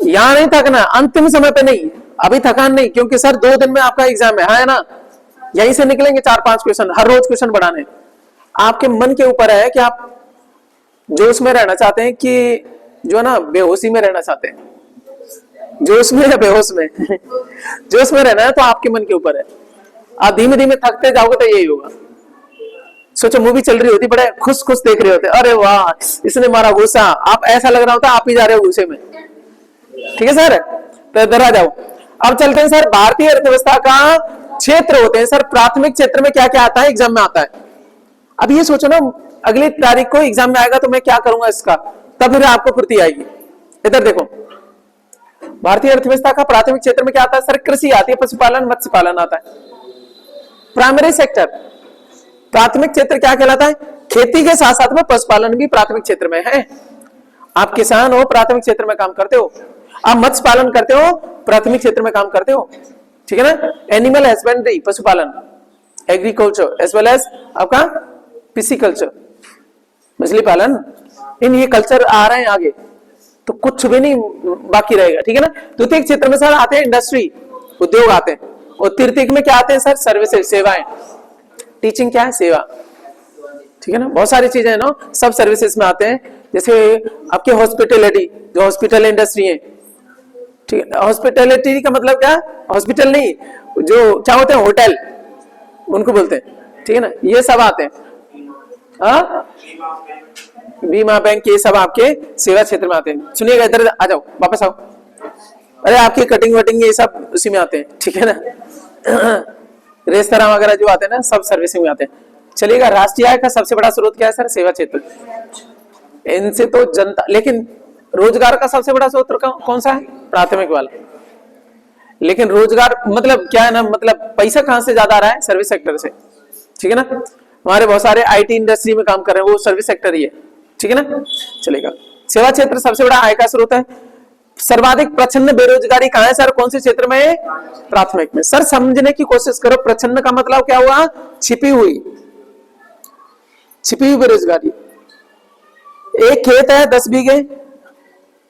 Speaker 1: यहां नहीं थकना, अंतिम समय पे नहीं, अभी थकान नहीं, क्योंकि सर 2 दिन में आपका एग्जाम है ना। यहीं से निकलेंगे 4-5 क्वेश्चन, हर रोज क्वेश्चन बढ़ाने। आपके मन के ऊपर है कि आप जोश में रहना चाहते हैं कि जो है ना बेहोशी में रहना चाहते हैं। जोश में या बेहोश में? जोश में रहना है तो आपके मन के ऊपर है। आप धीमे धीमे थकते जाओगे तो यही होगा। सोचो मूवी चल रही होती, बड़े खुश खुश देख रहे होते, अरे वाह इसने मारा गुस्सा, आप ऐसा लग रहा होता आप ही जा रहे हो गुस्से में, ठीक है सर। तो इधर आ जाओ। अब चलते हैं सर, भारतीय अर्थव्यवस्था का क्षेत्र होते हैं सर, प्राथमिक क्षेत्र में क्या क्या आता है, एग्जाम में आता है। अब ये सोचो ना, अगली तारीख को एग्जाम में आएगा तो मैं क्या करूंगा इसका, तब फिर आपको फुर्ती आएगी। इधर देखो, भारतीय अर्थव्यवस्था का प्राथमिक क्षेत्र में क्या आता है सर? कृषि आती है, पशुपालन, मत्स्य पालन आता है। प्राइमरी सेक्टर, प्राथमिक क्षेत्र क्या कहलाता है? खेती के साथ साथ में पशुपालन भी प्राथमिक क्षेत्र में है। आप किसान हो, प्राथमिक क्षेत्र में काम करते हो। आप मत्स्य पालन करते हो, प्राथमिक क्षेत्र में काम करते हो, ठीक है ना। एनिमल हस्बेंड्री, पशुपालन, एग्रीकल्चर एज वेल एज आपका पिसिकल्चर, मछली पालन, इन ये कल्चर आ रहे हैं आगे, तो कुछ भी नहीं बाकी रहेगा, ठीक है ना। द्वितीय क्षेत्र में सर आते हैं इंडस्ट्री, उद्योग आते हैं, और तृतीय में क्या आते हैं सर, सर्विसेज, सेवाएं। टीचिंग क्या है, सेवा, ठीक है ना। बहुत सारी चीजें हैं ना, सब सर्विसेज में आते हैं। जैसे आपके हॉस्पिटलिटी, जो हॉस्पिटल इंडस्ट्री है, ठीक है। हॉस्पिटलिटी का मतलब क्या, हॉस्पिटल नहीं, जो क्या होते हैं, होटल, उनको बोलते हैं, ठीक है ना। ये सब आते हैं। बीमा, बैंक, ये सब आपके सेवा क्षेत्र में आते हैं। सुनिएगा, इधर आ जाओ, वापस आओ। अरे आपकी कटिंग वटिंग ये सब उसी में आते हैं, ठीक है ना। रेस्तरां वगैरह जो आते हैं ना, सब सर्विसिंग में आते हैं। चलिएगा, राष्ट्रीय आय का सबसे बड़ा स्रोत क्या है सर, सेवा क्षेत्र। इनसे तो जनता, लेकिन रोजगार का सबसे बड़ा स्रोत कौन सा है, प्राथमिक वाला। लेकिन रोजगार मतलब क्या है ना, मतलब पैसा कहां से ज्यादा आ रहा है, सर्विस सेक्टर से, ठीक है ना। हमारे बहुत सारे आईटी इंडस्ट्री में काम कर रहे हैं, वो सर्विस सेक्टर ही है, ठीक है ना। चलेगा, सेवा क्षेत्र सबसे बड़ा आय का स्रोत है। सर्वाधिक प्रच्छन्न बेरोजगारी कहां है सर, कौन से क्षेत्र में, प्राथमिक में। सर समझने की कोशिश करो, प्रच्छन्न का मतलब क्या हुआ, छिपी हुई, छिपी हुई बेरोजगारी। एक खेत है 10 बीघे,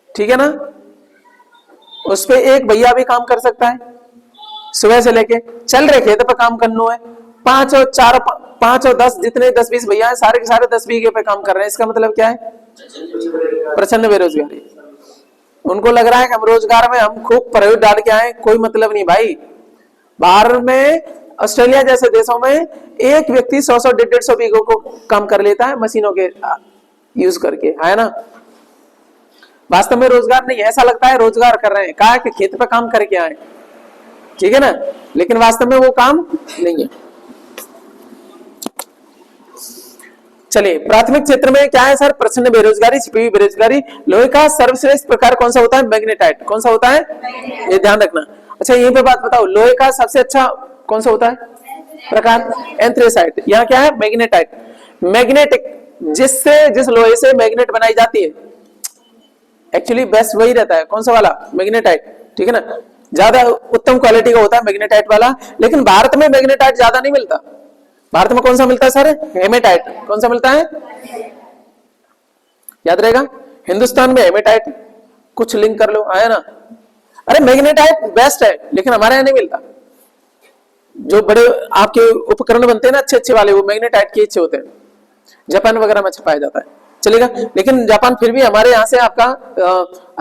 Speaker 1: ठीक है ना, उस पे एक भैया भी काम कर सकता है, सुबह से लेके चल रहे खेत पे काम करना है। 5 और 10 जितने 10-20 भैया हैं, सारे के सारे 10 बीघे पे काम कर रहे हैं। इसका मतलब क्या है, प्रचंड बेरोजगारी। उनको लग रहा है कि हम रोजगार में हम खूब प्रयोग डाल के आए, कोई मतलब नहीं भाई। बाहर में, ऑस्ट्रेलिया जैसे देशों में एक व्यक्ति 100-100, 150 बीघों को काम कर लेता है मशीनों के यूज करके, है ना। वास्तव में रोजगार नहीं, ऐसा लगता है रोजगार कर रहे हैं, कहा कि खेत पे काम करके आए, ठीक है ना, लेकिन वास्तव में वो काम नहीं है। चलिए, प्राथमिक क्षेत्र में क्या है सर, प्रचंड बेरोजगारी, छिपी हुई बेरोजगारी। लोहे का सर्वश्रेष्ठ प्रकार कौन सा होता है, मैग्नेटाइट। कौन सा होता है, ये ध्यान रखना। अच्छा यहीं पे बात बताओ, लोहे का सबसे अच्छा कौन सा होता है प्रकार, एंथ्रेसाइट। यहाँ क्या है, मैग्नेटाइट। मैग्नेटिक, जिस लोहे से मैग्नेट बनाई जाती है, एक्चुअली बेस्ट वही रहता है, कौन सा वाला, मैग्नेटाइट, ठीक है ना। ज्यादा उत्तम क्वालिटी का होता है मैग्नेटाइट वाला। लेकिन भारत में मैग्नेटाइट ज्यादा नहीं मिलता। भारत में कौन सा मिलता है सर, हेमेटाइट। कौन सा मिलता है, याद रहेगा, हिंदुस्तान में हेमेटाइट। कुछ लिंक कर लो, आया ना। अरे मैग्नेटाइट बेस्ट है, लेकिन हमारे यहाँ नहीं मिलता। जो बड़े आपके उपकरण बनते हैं ना अच्छे अच्छे वाले, वो मैग्नेटाइट के अच्छे होते हैं। जापान वगैरह में छपाया जाता है, चलेगा। लेकिन जापान फिर भी हमारे यहाँ से आपका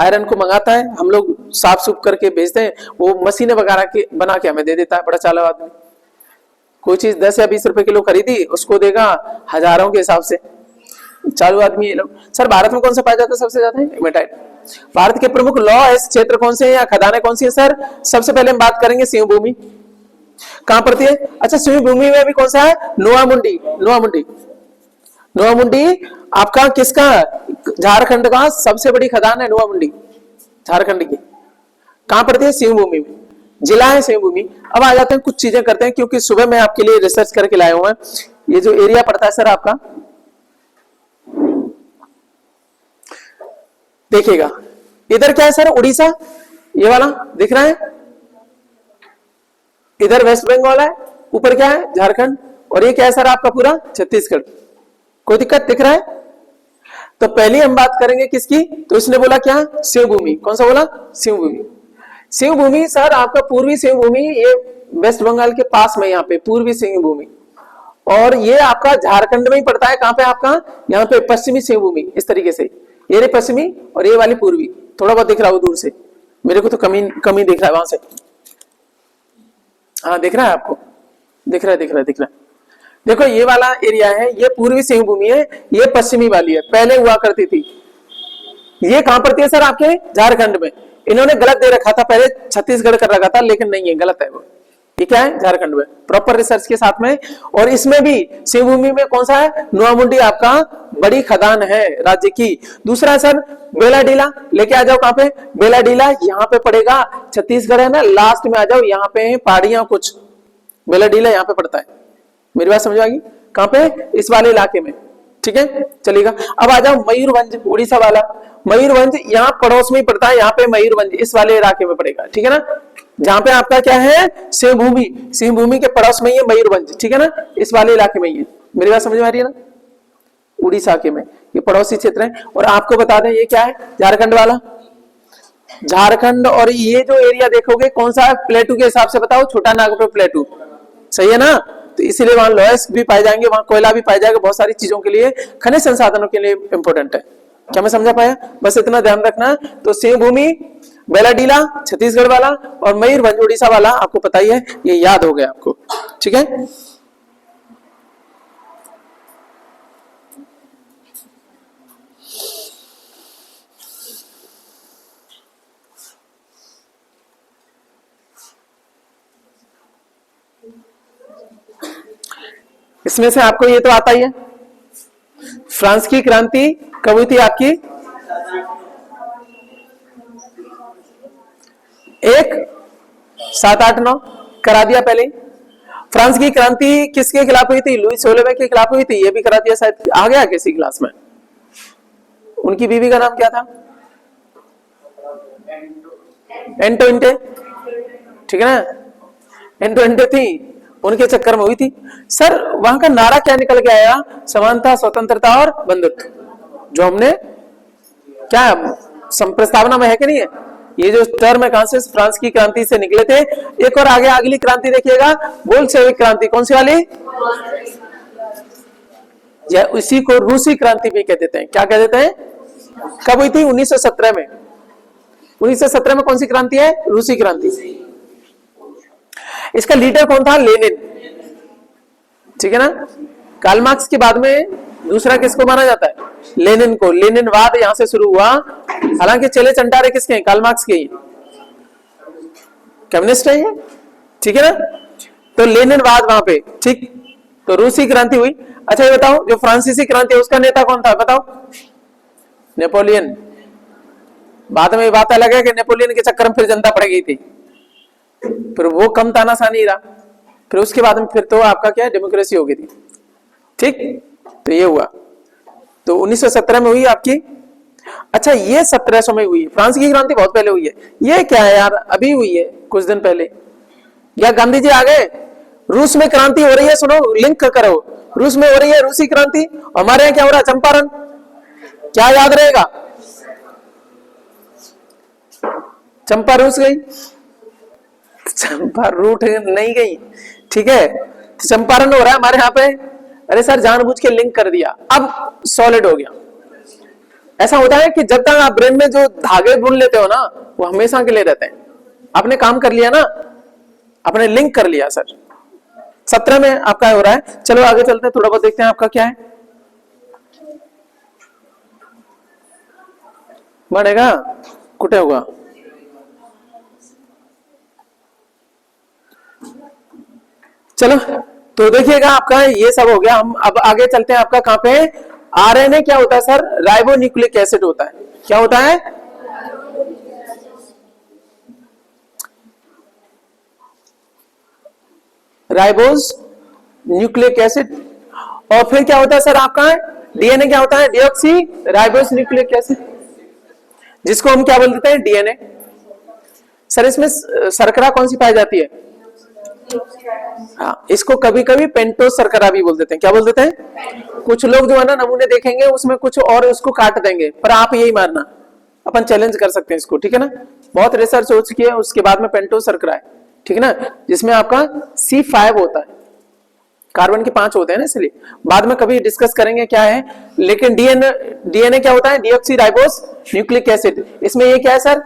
Speaker 1: आयरन को मंगाता है, हम लोग साफ सुफ करके भेजते हैं, वो मशीनें वगैरह के बना के हमें दे देता है, बड़ा चालाक आदमी। कोई चीज 10 या 20 रुपए किलो खरीदी, उसको देगा हजारों के हिसाब से, चालू आदमी ये लोग। सर भारत में कौन सा पाया जाता है सबसे ज्यादा, हेमेटाइट। भारत के प्रमुख लौह अयस्क क्षेत्र कौन से हैं या खदानें कौन सी है सर, सबसे पहले हम बात करेंगे सिंह भूमि। कहां पड़ती है, अच्छा सिंह भूमि में भी कौन सा है, नोआमुंडी। नोआमुंडी, नोआमुंडी आपका किसका, झारखंड का सबसे बड़ी खदान है नोआमुंडी, झारखंड की। कहां पड़ती है, सिंह भूमि में, जिला है सिंह भूमि। अब आ जाते हैं, कुछ चीजें करते हैं, क्योंकि सुबह मैं आपके लिए रिसर्च करके लाया हूं। ये जो एरिया पड़ता है सर आपका, देखिएगा इधर क्या है सर, उड़ीसा, ये वाला दिख रहा है, इधर वेस्ट बंगाल है, ऊपर क्या है, झारखंड, और ये क्या है सर आपका पूरा छत्तीसगढ़। कोई दिक्कत दिख रहा है। तो पहले हम बात करेंगे किसकी, तो इसने बोला क्या, सिंह भूमि। कौन सा बोला, सिंह भूमि। सिंह भूमि सर आपका पूर्वी सिंह भूमि, ये वेस्ट बंगाल के पास में, यहाँ पे पूर्वी सिंह भूमि, और ये आपका झारखंड में ही पड़ता है। कहां पे आपका, यहाँ पे पश्चिमी सिंह भूमि, इस तरीके से, ये रे पश्चिमी और ये वाली पूर्वी। थोड़ा बहुत दिख रहा हो दूर से, मेरे को तो कमी दिख रहा है वहां से। हाँ दिख रहा है आपको, दिख रहा है। देखो ये वाला एरिया है, ये पूर्वी सिंह भूमि है, ये पश्चिमी वाली है, पहले हुआ करती थी। ये कहां पड़ती है सर आपके, झारखंड में। इन्होंने गलत दे रखा था, पहले छत्तीसगढ़ कर रखा था, लेकिन नहीं है, गलत है वो। ये क्या है, झारखंड में, प्रॉपर रिसर्च के साथ में। और इसमें भी सिंह भूमि में कौन सा है, नोआमुंडी आपका बड़ी खदान है राज्य की। दूसरा सर बेलाडीला, लेके आ जाओ, कहां पे, बेलाडीला, यहाँ पे पड़ेगा, छत्तीसगढ़ है ना, लास्ट में आ जाओ, यहाँ पे है पहाड़ियां कुछ, बेलाडीला यहाँ पे पड़ता है। मेरी बात समझ आ गई, कहां पे, इस वाले इलाके में, ठीक है, चलेगा। अब आ जाओ मयूरभंज, उड़ीसा वाला मयूरभंज, यहाँ पड़ोस में ही पड़ता है, यहाँ पे मयूरभंज इस वाले इलाके में पड़ेगा, ठीक है ना। जहां पे आपका क्या है, सिंह भूमि के पड़ोस में ही है मयूरभंज, ठीक है ना, इस वाले इलाके में ही है। मेरी बात समझ में आ रही है ना, उड़ीसा के में। ये पड़ोसी क्षेत्र है। और आपको बता दें ये क्या है, झारखंड वाला, झारखंड। और ये जो एरिया देखोगे कौन सा है, प्लेटू के हिसाब से बताओ, छोटा नागपुर प्लेटू, सही है ना। तो इसीलिए वहां लॉयस भी पाए जाएंगे, वहां कोयला भी पाया जाएगा, बहुत सारी चीजों के लिए, खनिज संसाधनों के लिए इंपॉर्टेंट है। क्या मैं समझा पाया, बस इतना ध्यान रखना। तो सिंह भूमि, बेलाडीला छत्तीसगढ़ वाला, और मयूरभंज उड़ीसा वाला आपको पता ही है, ये याद हो गया आपको, ठीक है। इसमें से आपको ये तो आता ही है, फ्रांस की क्रांति कब हुई थी आपकी, 1789 करा दिया पहले। फ्रांस की क्रांति किसके खिलाफ हुई थी, लुई 16वें के खिलाफ हुई थी, ये भी करा दिया शायद, आ गया किसी क्लास में। उनकी बीवी का नाम क्या था, एंटोइंटे, ठीक है ना, एंटोइंटे थी, उनके चक्कर में हुई थी। सर वहां का नारा क्या निकल के आया, समानता, स्वतंत्रता और बंधुत्व, जो हमने क्या प्रस्तावना में है कि नहीं है, ये जो टर्म है कहां से, फ्रांस की क्रांति से निकले थे। एक और आगे अगली क्रांति देखिएगा, बोल्शेविक क्रांति, कौन सी वाली, या उसी को रूसी क्रांति भी कह देते हैं। क्या कह देते हैं, कब हुई थी, 1917 में। 1917 में कौन सी क्रांति है, रूसी क्रांति। इसका लीडर कौन था, लेनिन, ठीक है ना। कार्ल मार्क्स के बाद में दूसरा किसको माना जाता है, लेनिन को। लेनिनवाद यहां से शुरू हुआ, हालांकि चले चंटारे किसके हैं, कार्ल मार्क्स के ही, कम्युनिस्ट है ये, ठीक है ना। तो लेनिनवाद वहां पे, ठीक। तो रूसी क्रांति हुई। अच्छा ये बताओ, जो फ्रांसीसी क्रांति है उसका नेता कौन था, बताओ, नेपोलियन। बाद में बात अलग है कि नेपोलियन के चक्कर में फिर जनता पड़ गई थी, फिर वो कम तानाशाही रहा, फिर उसके बाद में फिर तो आपका क्या डेमोक्रेसी हो गई थी, ठीक। तो ये हुआ, तो 1917 में हुई आपकी। अच्छा ये 1700 में हुई, फ्रांस की क्रांति बहुत पहले हुई है। ये क्या है यार, अभी हुई है कुछ दिन पहले, या गांधी जी आ गए। रूस में क्रांति हो रही है, सुनो लिंक करो, रूस में हो रही है रूसी क्रांति, हमारे यहाँ क्या हो रहा है, चंपारण। क्या याद रहेगा, चंपा रूस गई, चंपा रूट नहीं गई, ठीक है। चंपारण हो रहा है हमारे यहाँ पे। अरे सर जानबूझ के लिंक कर दिया, अब सॉलिड हो गया। ऐसा होता है कि जब तक आप ब्रेन में जो धागे बुन लेते हो ना, वो हमेशा के लिए रहते हैं। आपने काम कर लिया ना, आपने लिंक कर लिया सर। 17 में आपका हो रहा है। चलो आगे चलते हैं, थोड़ा बहुत देखते हैं आपका क्या है, बढ़ेगा कुटे होगा। चलो तो देखिएगा आपका ये सब हो गया। हम अब आगे चलते हैं, आपका कहां पे, आरएनए क्या होता है सर, राइबो न्यूक्लिक एसिड होता है। क्या होता है, राइबोज न्यूक्लिक एसिड। और फिर क्या होता है सर आपका, डीएनए क्या होता है, डीऑक्सी राइबोज न्यूक्लिक एसिड, जिसको हम क्या बोलते हैं, डीएनए। सर इसमें शर्करा कौन सी पाई जाती है, हाँ, इसको कभी कभी पेंटोस शर्करा भी बोल देते हैं। क्या बोल देते हैं, कुछ लोग जो है ना नमूने देखेंगे उसमें कुछ और उसको काट देंगे, पर आप यही मारना, अपन चैलेंज कर सकते हैं इसको, ठीक है ना। बहुत रिसर्च हो चुकी है, उसके बाद में पेंटोस शर्करा है, ठीक है ना, जिसमें आपका C5 होता है, कार्बन के 5 होते हैं ना, इसलिए बाद में कभी डिस्कस करेंगे क्या है। लेकिन डीएनए क्या होता है, डीऑक्सी राइबोस न्यूक्लिक एसिड। इसमें ये क्या है सर,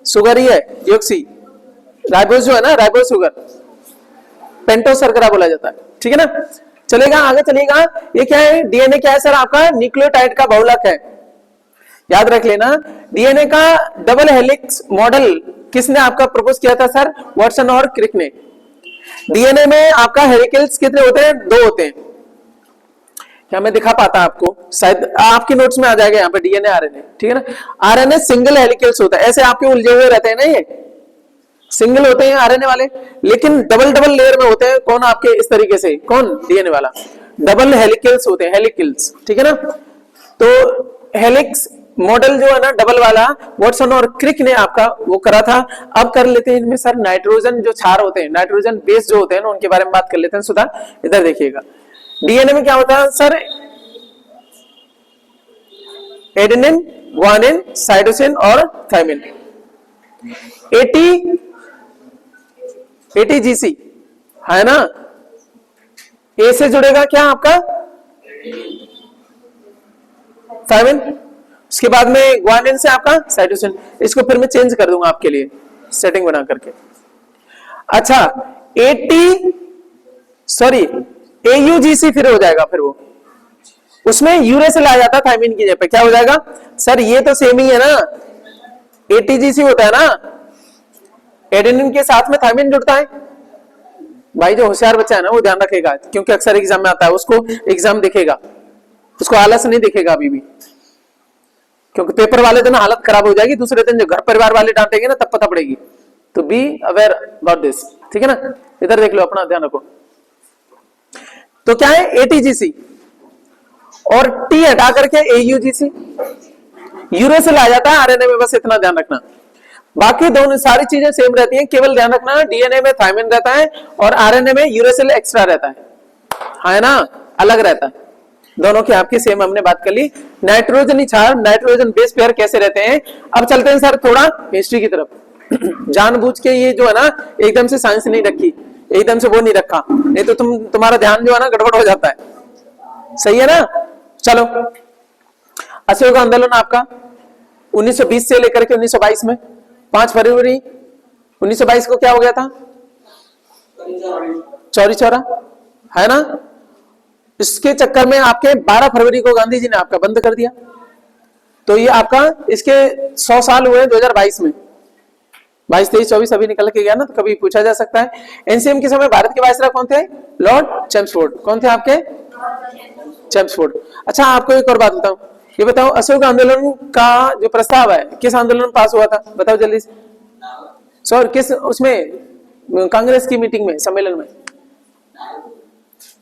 Speaker 1: शुगर ही है, डीऑक्सी राइबोस जो है ना, राइबोस शुगर, पेंटोस शर्करा बोला जाता है, ठीक है ना। चलेगा आगे चलेगा, ये क्या है, डीएनए क्या है सर आपका, न्यूक्लियोटाइड का बहुलक है। याद रख लेना, डीएनए का डबल हेलिक्स मॉडल किसने आपका प्रपोज किया था सर, वाटसन और क्रिक ने। डीएनए में आपका हेलिकल्स कितने होते हैं, 2 होते हैं। क्या मैं दिखा पाता आपको, शायद आपके नोट्स में आ जाएगा यहाँ पे डीएनए आरएनए, ठीक है ना। आरएनए सिंगल हेलिकल्स होता है, ऐसे आपके उलझे हुए रहते हैं ना, ये सिंगल होते हैं आरएनए वाले, लेकिन डबल डबल लेयर में होते हैं। कौन आपके इस तरीके से, कौन डीएनए वाला, डबल हेलिकल्स होते हैं, हेलिकल्स, ठीक है ना। तो हेलिक्स मॉडल जो है ना डबल वाला, वाटसन और क्रिक ने आपका वो करा था। अब कर लेते हैं इनमें सर नाइट्रोजन जो क्षार होते हैं, नाइट्रोजन बेस जो होते हैं ना, उनके बारे में बात कर लेते हैं। सुधा इधर देखिएगा, डीएनए में क्या होता है सर, एडेनिन, ग्वानिन, साइटोसिन और थायमिन। एटीजीसी है ना, ए से जुड़ेगा क्या आपका थायमिन, उसके बाद में ग्वानिन से आपका साइटोसिन। इसको फिर मैं चेंज कर दूंगा आपके लिए सेटिंग बना करके। अच्छा एयूजीसी फिर हो जाएगा, फिर वो उसमें यूरेसिल आ जाता थायमिन की जगह पे, क्या हो जाएगा सर, ये तो सेम ही है ना, एटीजीसी होता है ना, एडेनिन के साथ में थायमिन जुड़ता है। भाई जो होशियार बच्चा है ना वो ध्यान रखेगा, क्योंकि अक्सर एग्जाम में आता है, उसको एग्जाम दिखेगा, उसको आलस नहीं दिखेगा अभी भी, क्योंकि पेपर वाले दिन हालत खराब हो जाएगी, दूसरे दिन जो घर परिवार वाले डांटेंगे ना तब पता पड़ेगी। तो बी अवेयर अबाउट दिस, ठीक है ना। इधर देख लो, अपना ध्यान रखो। तो क्या है एटीजीसी, और टी हटा करके एयूजीसी, यूरेसिल आ जाता है आरएनए में, बस इतना ध्यान रखना। बाकी दोनों सारी चीजें सेम रहती हैं, केवल ध्यान रखना डीएनए में थायमिन रहता है और आरएनए में यूरेसिल एक्स्ट्रा रहता है ना, अलग रहता है। दोनों की आपकी सेम हमने बात कर ली। नाइट्रोजन क्षार, नाइट्रोजन बेस पेयर कैसे रहते हैं। अब चलते हैं सर थोड़ा हिस्ट्री की तरफ। जानबूझ के ये जो है ना एकदम से साइंस नहीं रखी, एकदम से वो नहीं रखा, नहीं तो तुम्हारा ध्यान जो है ना गड़बड़ हो जाता है, सही है ना। चलो, असहयोग आंदोलन आपका 1920 से लेकर के 1922 में, 5 फरवरी 1922 को क्या हो गया था, चौरी चौरा, है ना। इसके चक्कर में आपके 12 फरवरी को गांधी जी ने आपका बंद कर दिया। तो ये आपका इसके 100 साल हुए 2022 में, 22, 23, 24 अभी निकल के गया ना, तो कभी पूछा जा सकता है। एनसीएम के समय भारत के वायसराय कौन थे, लॉर्ड चैम्सफोर्ड। कौन थे आपके, चैम्सफोर्ड। अच्छा आपको एक और बात बताऊं, ये बताओ असहयोग आंदोलन का जो प्रस्ताव है किस आंदोलन में पास हुआ था, बताओ जल्दी से। सर किस उसमें, कांग्रेस की मीटिंग में, सम्मेलन में,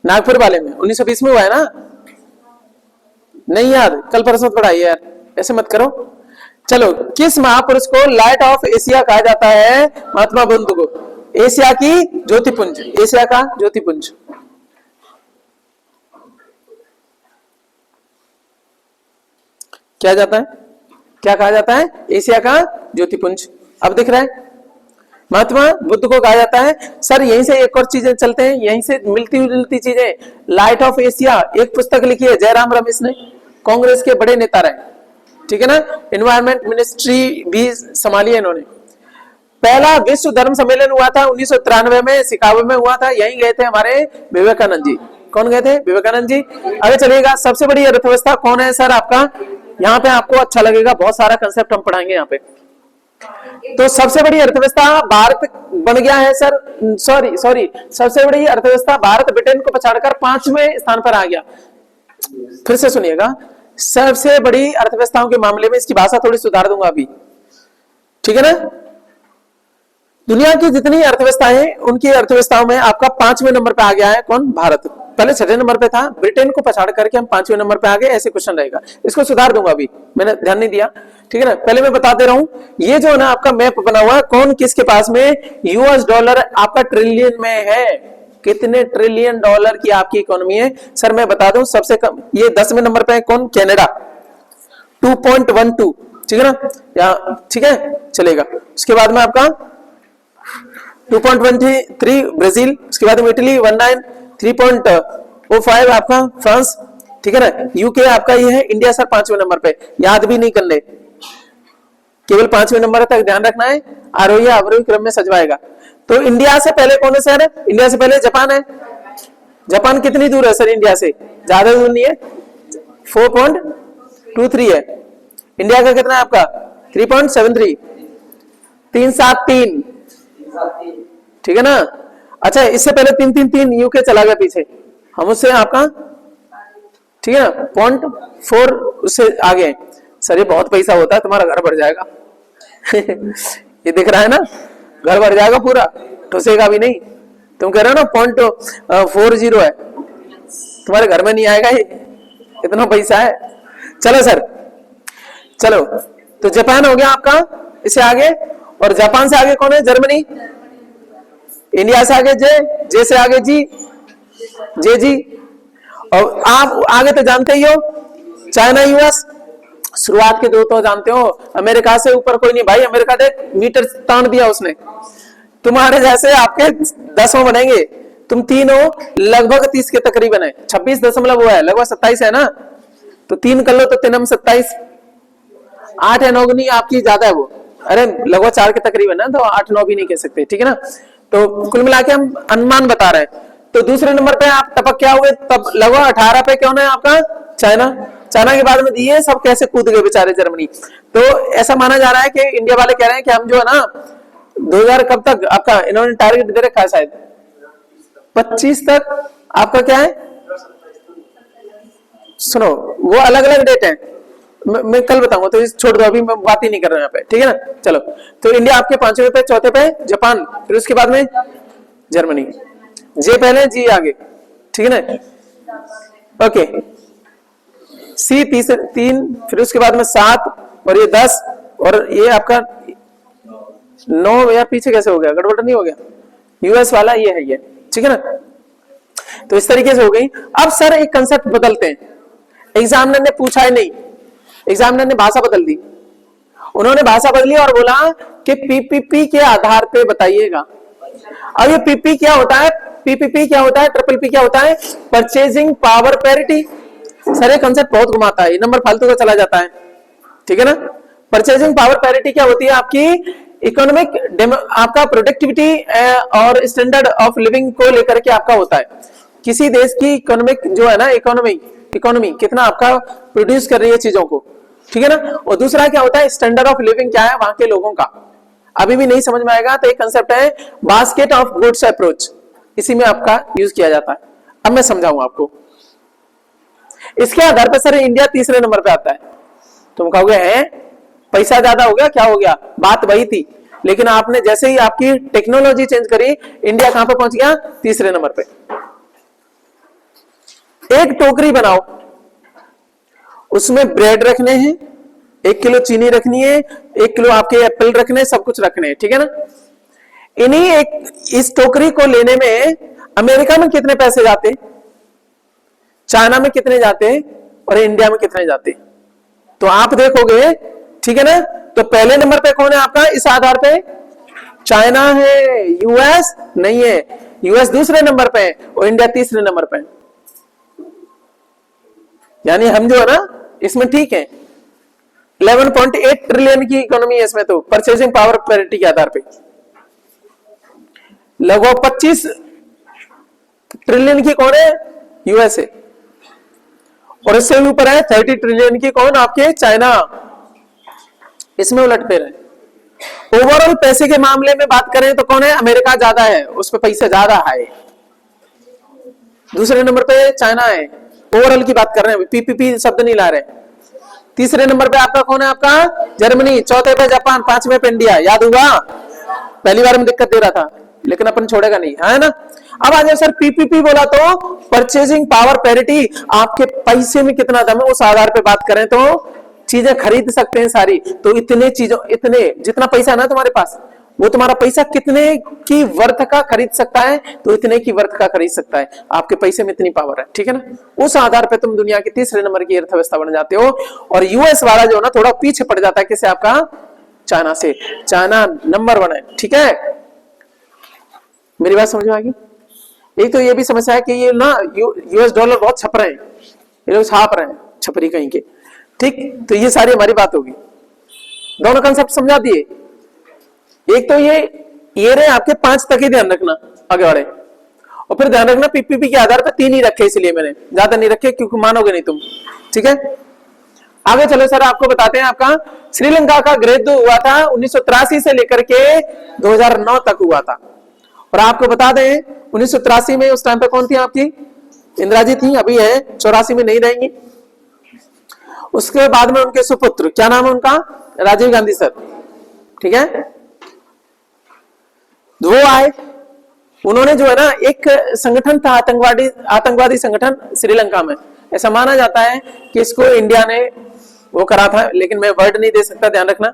Speaker 1: नागपुर वाले में 1920 में हुआ है ना। नहीं यार, कल परसों पढ़ाई यार, ऐसे मत करो। चलो, किस महापुरुष को लाइट ऑफ एशिया कहा जाता है, महात्मा बुद्ध को। एशिया की ज्योतिपुंज, एशिया का ज्योतिपुंज। क्या जाता है, क्या कहा जाता है, एशिया का ज्योतिपुंज। अब दिख रहा है, महात्मा बुद्ध को कहा जाता है। सर यहीं से एक और चीजें चलते हैं, यहीं से मिलती जुलती चीजें। लाइट ऑफ एशिया एक पुस्तक लिखी है जयराम रमेश ने, कांग्रेस के बड़े नेता रहे, ठीक है ना। एनवायरमेंट मिनिस्ट्री भी संभाली है इन्होंने। पहला विश्व धर्म सम्मेलन हुआ था 1993 में, शिकागो में हुआ था, यहीं गए थे हमारे विवेकानंद जी। कौन गए थे, विवेकानंद जी। आगे चलिएगा, सबसे बड़ी अर्थव्यवस्था कौन है सर आपका, यहाँ पे आपको अच्छा लगेगा, बहुत सारा कंसेप्ट हम पढ़ाएंगे यहाँ पे। तो सबसे बड़ी अर्थव्यवस्था भारत बन गया है सर, सॉरी सबसे बड़ी अर्थव्यवस्था भारत ब्रिटेन को पछाड़कर 5वें स्थान पर आ गया। फिर से सुनिएगा, सबसे बड़ी अर्थव्यवस्थाओं के मामले में, इसकी भाषा थोड़ी सुधार दूंगा अभी, ठीक है ना। दुनिया की जितनी अर्थव्यवस्थाएं, उनकी अर्थव्यवस्थाओं में आपका 5वें नंबर पे आ गया है कौन, भारत। पहले 6ठे नंबर पे था, ब्रिटेन को पछाड़ करके हम 5वें नंबर पे आ गए, ऐसे क्वेश्चन रहेगा। इसको सुधार दूंगा अभी, मैंने ध्यान नहीं दिया, ठीक है ना। पहले मैं बता दे रहा हूं, ये जो है ना आपका मैप बना हुआ है, कौन किसके पास में, यूएस डॉलर आपका ट्रिलियन में है। कितने ट्रिलियन डॉलर की आपकी इकोनॉमी है सर, मैं बता दूं, सबसे कम ये 10वें नंबर पे है कौन, कनाडा 2.12, ठीक है ना, यहाँ ठीक है चलेगा। उसके बाद में आपका 2.23 ब्राजील, उसके बाद में इटली 19, 3.05 आपका फ्रांस, ठीक है ना। यूके आपका ये है, इंडिया सर 5वें नंबर पे, याद भी नहीं करने, केवल 5वें नंबर तक ध्यान रखना है, आरोही अवरोही क्रम में सजवाएगा। तो इंडिया से पहले कौन सा है, इंडिया से पहले जापान है। जापान कितनी दूर है सर इंडिया से, ज्यादा दूर नहीं है, 4.23 है। इंडिया का कितना है आपका, 3.73, 373, ठीक है ना। अच्छा इससे पहले 333 यूके चला गया पीछे, हम उससे आपका ठीक है ना 0.4 उससे आगे। सर ये बहुत पैसा होता है, तुम्हारा घर भर जाएगा। ये दिख रहा है ना, घर भर जाएगा पूरा, ठुसेगा भी नहीं। तुम कह रहे हो ना 0.40 है, तुम्हारे घर में नहीं आएगा ये, इतना पैसा है। चलो सर, चलो तो जापान हो गया आपका, इससे आगे, और जापान से आगे कौन है, जर्मनी। इंडिया से आगे जे से आगे जे जी, और आप आगे तो जानते ही हो, चाइना यूएस, शुरुआत के दो तो जानते हो, अमेरिका से ऊपर कोई नहीं भाई। अमेरिका देख मीटर तान दिया उसने, तुम्हारे जैसे आपके 10 बनेंगे, तुम 3 हो, लगभग 30 के तकरीबन है। 26 दशमलव वो है, लगभग 27 है ना, तो 3 कर लो तो 3 27, 8 है 9 नहीं आपकी ज्यादा है वो, अरे लगभग 4 के तकरीबन है, तो 8 9 भी नहीं कह सकते, ठीक है ना। तो कुल मिला के हम अनुमान बता रहे हैं। तो दूसरे नंबर पे आप टपक क्या हुए, तब लगभग 18 पे कौन है आपका, चाइना। चाइना के बाद में ये सब कैसे कूद गए बेचारे जर्मनी। तो ऐसा माना जा रहा है कि इंडिया वाले कह रहे हैं कि हम जो है ना 2000 कब तक आपका इन्होंने टारगेट दे रखा है, शायद 25 तक आपका क्या है, सुनो वो अलग अलग डेट है, मैं कल बताऊंगा, तो छोड़ दो, अभी मैं बात ही नहीं कर रहा हूं यहाँ पे, ठीक है ना। चलो, तो इंडिया आपके 5वें पे, चौथे पे जापान, फिर उसके बाद में जर्मनी, जे पहले जी आगे, ठीक है ना। ओके, सी 3, फिर उसके बाद में 7 और ये 10 और ये आपका 9, या पीछे कैसे हो गया, गड़बड़ नहीं हो गया, यूएस वाला ये है ये, ठीक है ना। तो इस तरीके से हो गई। अब सर एक कंसेप्ट बदलते हैं, एग्जामिनर ने पूछा ही नहीं, एग्जामिनर ने भाषा बदल दी, उन्होंने भाषा बदली और बोला कि पीपीपी के आधार पे बताइएगा। अब ये पीपी क्या होता है, पीपीपी क्या होता है, ट्रिपल पी क्या होता है, परचेजिंग पावर पैरिटी। सर ये कंसेप्ट बहुत घुमाता है, ये नंबर फालतू का चला जाता है, ठीक है ना। परचेजिंग पावर पैरिटी क्या होती है, आपकी इकोनॉमिक आपका प्रोडक्टिविटी और स्टैंडर्ड ऑफ लिविंग को लेकर के आपका होता है। किसी देश की इकोनॉमिक जो है ना, इकोनॉमी कितना आपका प्रोड्यूस कर रही है चीजों को, ठीक है ना। और दूसरा क्या होता है, स्टैंडर्ड ऑफ लिविंग क्या है वहां के लोगों का। अभी भी नहीं समझ में आएगा तो एक कंसेप्ट है बास्केट ऑफ गुड्स अप्रोच, इसी में आपका यूज किया जाता है। अब मैं समझाऊंगा आपको। इसके आधार पर सर इंडिया तीसरे नंबर पे आता है। तुम कहोगे हैं पैसा ज्यादा हो गया, क्या हो गया, बात वही थी, लेकिन आपने जैसे ही आपकी टेक्नोलॉजी चेंज करी, इंडिया कहां पे पहुंच गया, तीसरे नंबर पे। एक टोकरी बनाओ, उसमें ब्रेड रखने हैं, 1 किलो चीनी रखनी है, 1 किलो आपके एप्पल रखने, सब कुछ रखने हैं, ठीक है ना। इस टोकरी को लेने में अमेरिका में कितने पैसे जाते, चाइना में कितने जाते और इंडिया में कितने जाते, तो आप देखोगे, ठीक है ना। तो पहले नंबर पे कौन है आपका इस आधार पे, चाइना है, यूएस नहीं है, यूएस दूसरे नंबर पे और इंडिया तीसरे नंबर पे। यानी हम जो है ना इसमें ठीक है, 11.8 ट्रिलियन की इकोनॉमी है इसमें, तो परचेजिंग पावर पैरिटी के आधार पे लगभग 25 ट्रिलियन की कौन है, यूएसए, और इससे ऊपर है 30 ट्रिलियन की कौन, आपके चाइना। इसमें उलटफेर है। ओवरऑल पैसे के मामले में बात करें तो कौन है, अमेरिका ज्यादा है, उस पर पैसा ज्यादा है, दूसरे नंबर पे चाइना है। ओवरऑल की बात कर रहे हैं, पीपीपी शब्द नहीं ला रहे। तीसरे नंबर पे आपका कौन है, आपका जर्मनी, चौथे पे जापान, 5वें पे इंडिया। याद हुआ, पहली बार में दिक्कत दे रहा था, लेकिन अपन छोड़ेगा नहीं, है ना। अब आ जाए सर, पीपीपी बोला तो परचेजिंग पावर पैरिटी, आपके पैसे में कितना दम है उस आधार पे बात करें तो चीजें खरीद सकते हैं सारी। तो इतने चीजों, इतने जितना पैसा है ना तुम्हारे पास, वो तुम्हारा पैसा कितने की वर्थ का खरीद सकता है, तो इतने की वर्थ का खरीद सकता है, आपके पैसे में इतनी पावर है, ठीक है ना। उस आधार पे तुम दुनिया की तीसरे नंबर की अर्थव्यवस्था बन जाते हो। और यूएस वाला जो ना थोड़ा पीछे पड़ जाता है, किसे, आपका चाइना से। चाइना नंबर 1 है, ठीक है। मेरी बात समझ में आ गई। एक तो ये भी समस्या है कि ये ना यूएस डॉलर बहुत छप रहे हैं, ये लोग छाप रहे हैं, छपरी कहीं के, ठीक। तो ये सारी हमारी बात होगी, दोनों कंसेप्ट समझा दिए। एक तो ये रहे आपके 5 तक ही ध्यान रखना, आगे बढ़े। और फिर ध्यान रखना पीपीपी के आधार पर 3 ही रखे, इसलिए मैंने ज्यादा नहीं रखे क्योंकि मानोगे नहीं तुम, ठीक है। आगे चलो सर, आपको बताते हैं, आपका श्रीलंका का ग्रेड 2 हुआ था 1983 से लेकर के 2009 तक हुआ था। और आपको बता दें 1983 में उस टाइम पे कौन थी आपकी, इंदिरा जी थी, अभी है 84 में नहीं रहेंगी। उसके बाद में उनके सुपुत्र, क्या नाम है उनका, राजीव गांधी सर, ठीक है। वो आए, उन्होंने जो है ना एक संगठन था, आतंकवादी संगठन श्रीलंका में। ऐसा माना जाता है कि इसको इंडिया ने वो करा था, लेकिन मैं वर्ड नहीं दे सकता, ध्यान रखना।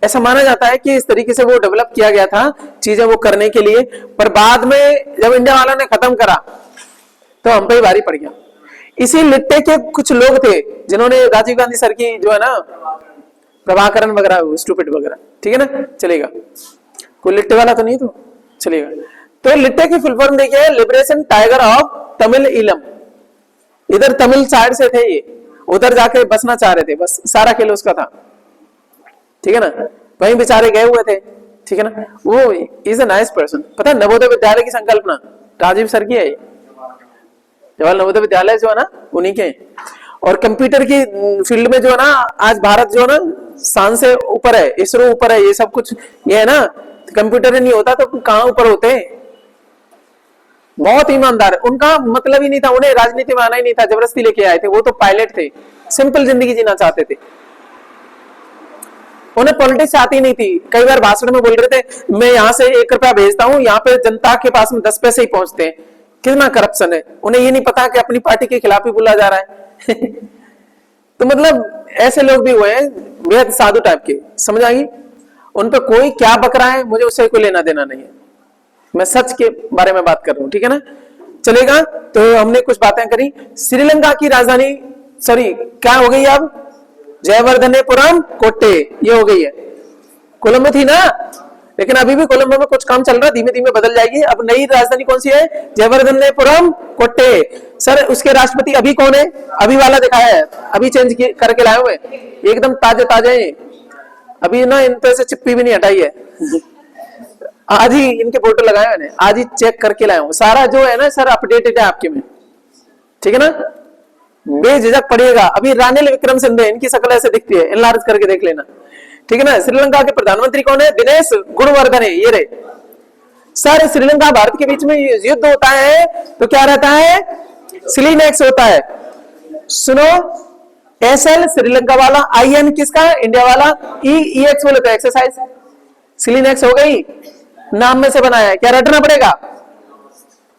Speaker 1: ऐसा माना जाता है कि इस तरीके से वो डेवलप किया गया था चीजें वो करने के लिए, पर बाद में जब इंडिया वालों ने खत्म करा तो हम पे ही भारी पड़ गया। इसी लिट्टे के कुछ लोग थे जिन्होंने राजीव गांधी सर की जो है ना प्रभाकरण वगैरह स्टूपिड वगैरह, ठीक है ना, चलेगा। कोई लिट्टे वाला तो नहीं तो चलेगा। तो लिट्टे की फुल फॉर्म देखिए, लिबरेशन टाइगर ऑफ तमिल इलम। इधर तमिल साइड से थे ये, उधर जाके बसना चाह रहे थे, बस सारा खेल उसका था, ठीक है ना, वहीं बेचारे गए हुए थे, ठीक है ना। वो इज अ नाइस पर्सन। पता है नवोदय विद्यालय की संकल्पना राजीव सर की है, जवाहरलाल नवोदय विद्यालय जो है ना उन्हीं के। और कंप्यूटर की फील्ड में जो है ना आज भारत जो है ना शान से ऊपर है, इसरो ऊपर है, ये सब कुछ ये है ना। कंप्यूटर ही नहीं होता तो कहां ऊपर होते। बहुत ईमानदार, उनका मतलब ही नहीं था, उन्हें राजनीति में आना ही नहीं था, जबरदस्ती लेके आए थे। वो तो पायलट थे, सिंपल जिंदगी जीना चाहते थे, उन्हें पॉलिटिक्स आती नहीं थी। कई बार भाषण में बोल रहे थे मैं यहाँ से 1 रुपया भेजता हूँ, यहाँ पे जनता के पास में 10 पैसे ही पहुंचते हैं। कितना करप्शन है, उन्हें ये नहीं पता कि अपनी पार्टी के खिलाफ ही बोला जा रहा है। तो मतलब ऐसे लोग भी हुए हैं बेहद साधु टाइप के, समझ आएगी। उन पर कोई क्या बक रहा है मुझे उससे कोई लेना देना नहीं है, मैं सच के बारे में बात कर रहा हूं, ठीक है ना, चलेगा। तो हमने कुछ बातें करी। श्रीलंका की राजधानी सॉरी क्या हो गई अब, जयवर्धनेपुरम कोट्टे ये हो गई है। कोलंबो थी ना, लेकिन अभी भी कोलंबो में कुछ काम चल रहा है, धीमे धीमे बदल जाएगी। अब नई राजधानी कौन सी है, जयवर्धनेपुरम कोट्टे। सर उसके राष्ट्रपति अभी कौन है, अभी वाला दिखाया है, अभी चेंज करके लाए हुए, एकदम ताजे ताजे हैं अभी ना, इन पे से चिप्पी भी नहीं हटाई है। आज ही इनके फोटो लगाए मैंने, आज ही चेक करके लाया हूं, सारा जो है ना सर अपडेटेड है आपके में, ठीक है ना, बेझिझक पड़िएगा। अभी रानिल विक्रमसिंघे इनकी शक्ल ऐसे दिखती है, एनलार्ज करके देख लेना, ठीक है ना। श्रीलंका के प्रधानमंत्री कौन है, दिनेश गुणवर्धने, ये रहे। सर श्रीलंका भारत के बीच में युद्ध होता है तो क्या रहता है, सिलीनेक्स होता है। सुनो, एसएल श्रीलंका वाला, आईएन किसका, इंडिया वाला, ईएक्स बोले तो एक्सरसाइज, सिलीनेक्स हो गई, नाम में से बनाया है, क्या रटना पड़ेगा,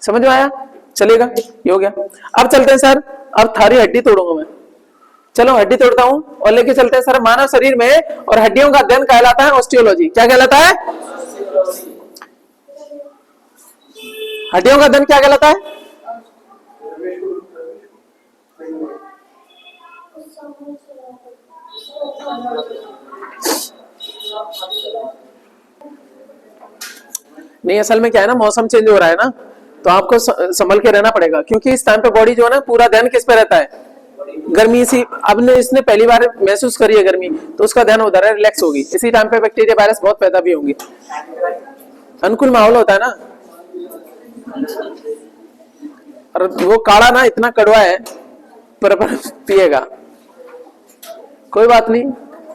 Speaker 1: समझ में आया, चलेगा, ये हो गया। अब चलते हैं सर, अब थारी हड्डी तोड़ूंगा मैं, चलो हड्डी तोड़ता हूं और लेके चलते हैं सर। मानव शरीर में और हड्डियों का अध्ययन कहलाता है ऑस्टियोलॉजी। क्या कहलाता है, हड्डियों का अध्ययन क्या कहलाता है, नहीं असल में क्या है ना, मौसम चेंज हो रहा है ना, तो आपको संभल के रहना पड़ेगा, क्योंकि इस टाइम पे बॉडी जो है ना पूरा ध्यान किस पे रहता है, गर्मी सी। अब ने इसने पहली बार महसूस करी है गर्मी, तो उसका ध्यान उधर है, रिलैक्स होगी। इसी टाइम पे बैक्टीरिया वायरस बहुत पैदा भी होंगे, अनुकूल माहौल होता है ना। और वो काढ़ा ना इतना कड़वा है, पर पिएगा कोई बात नहीं,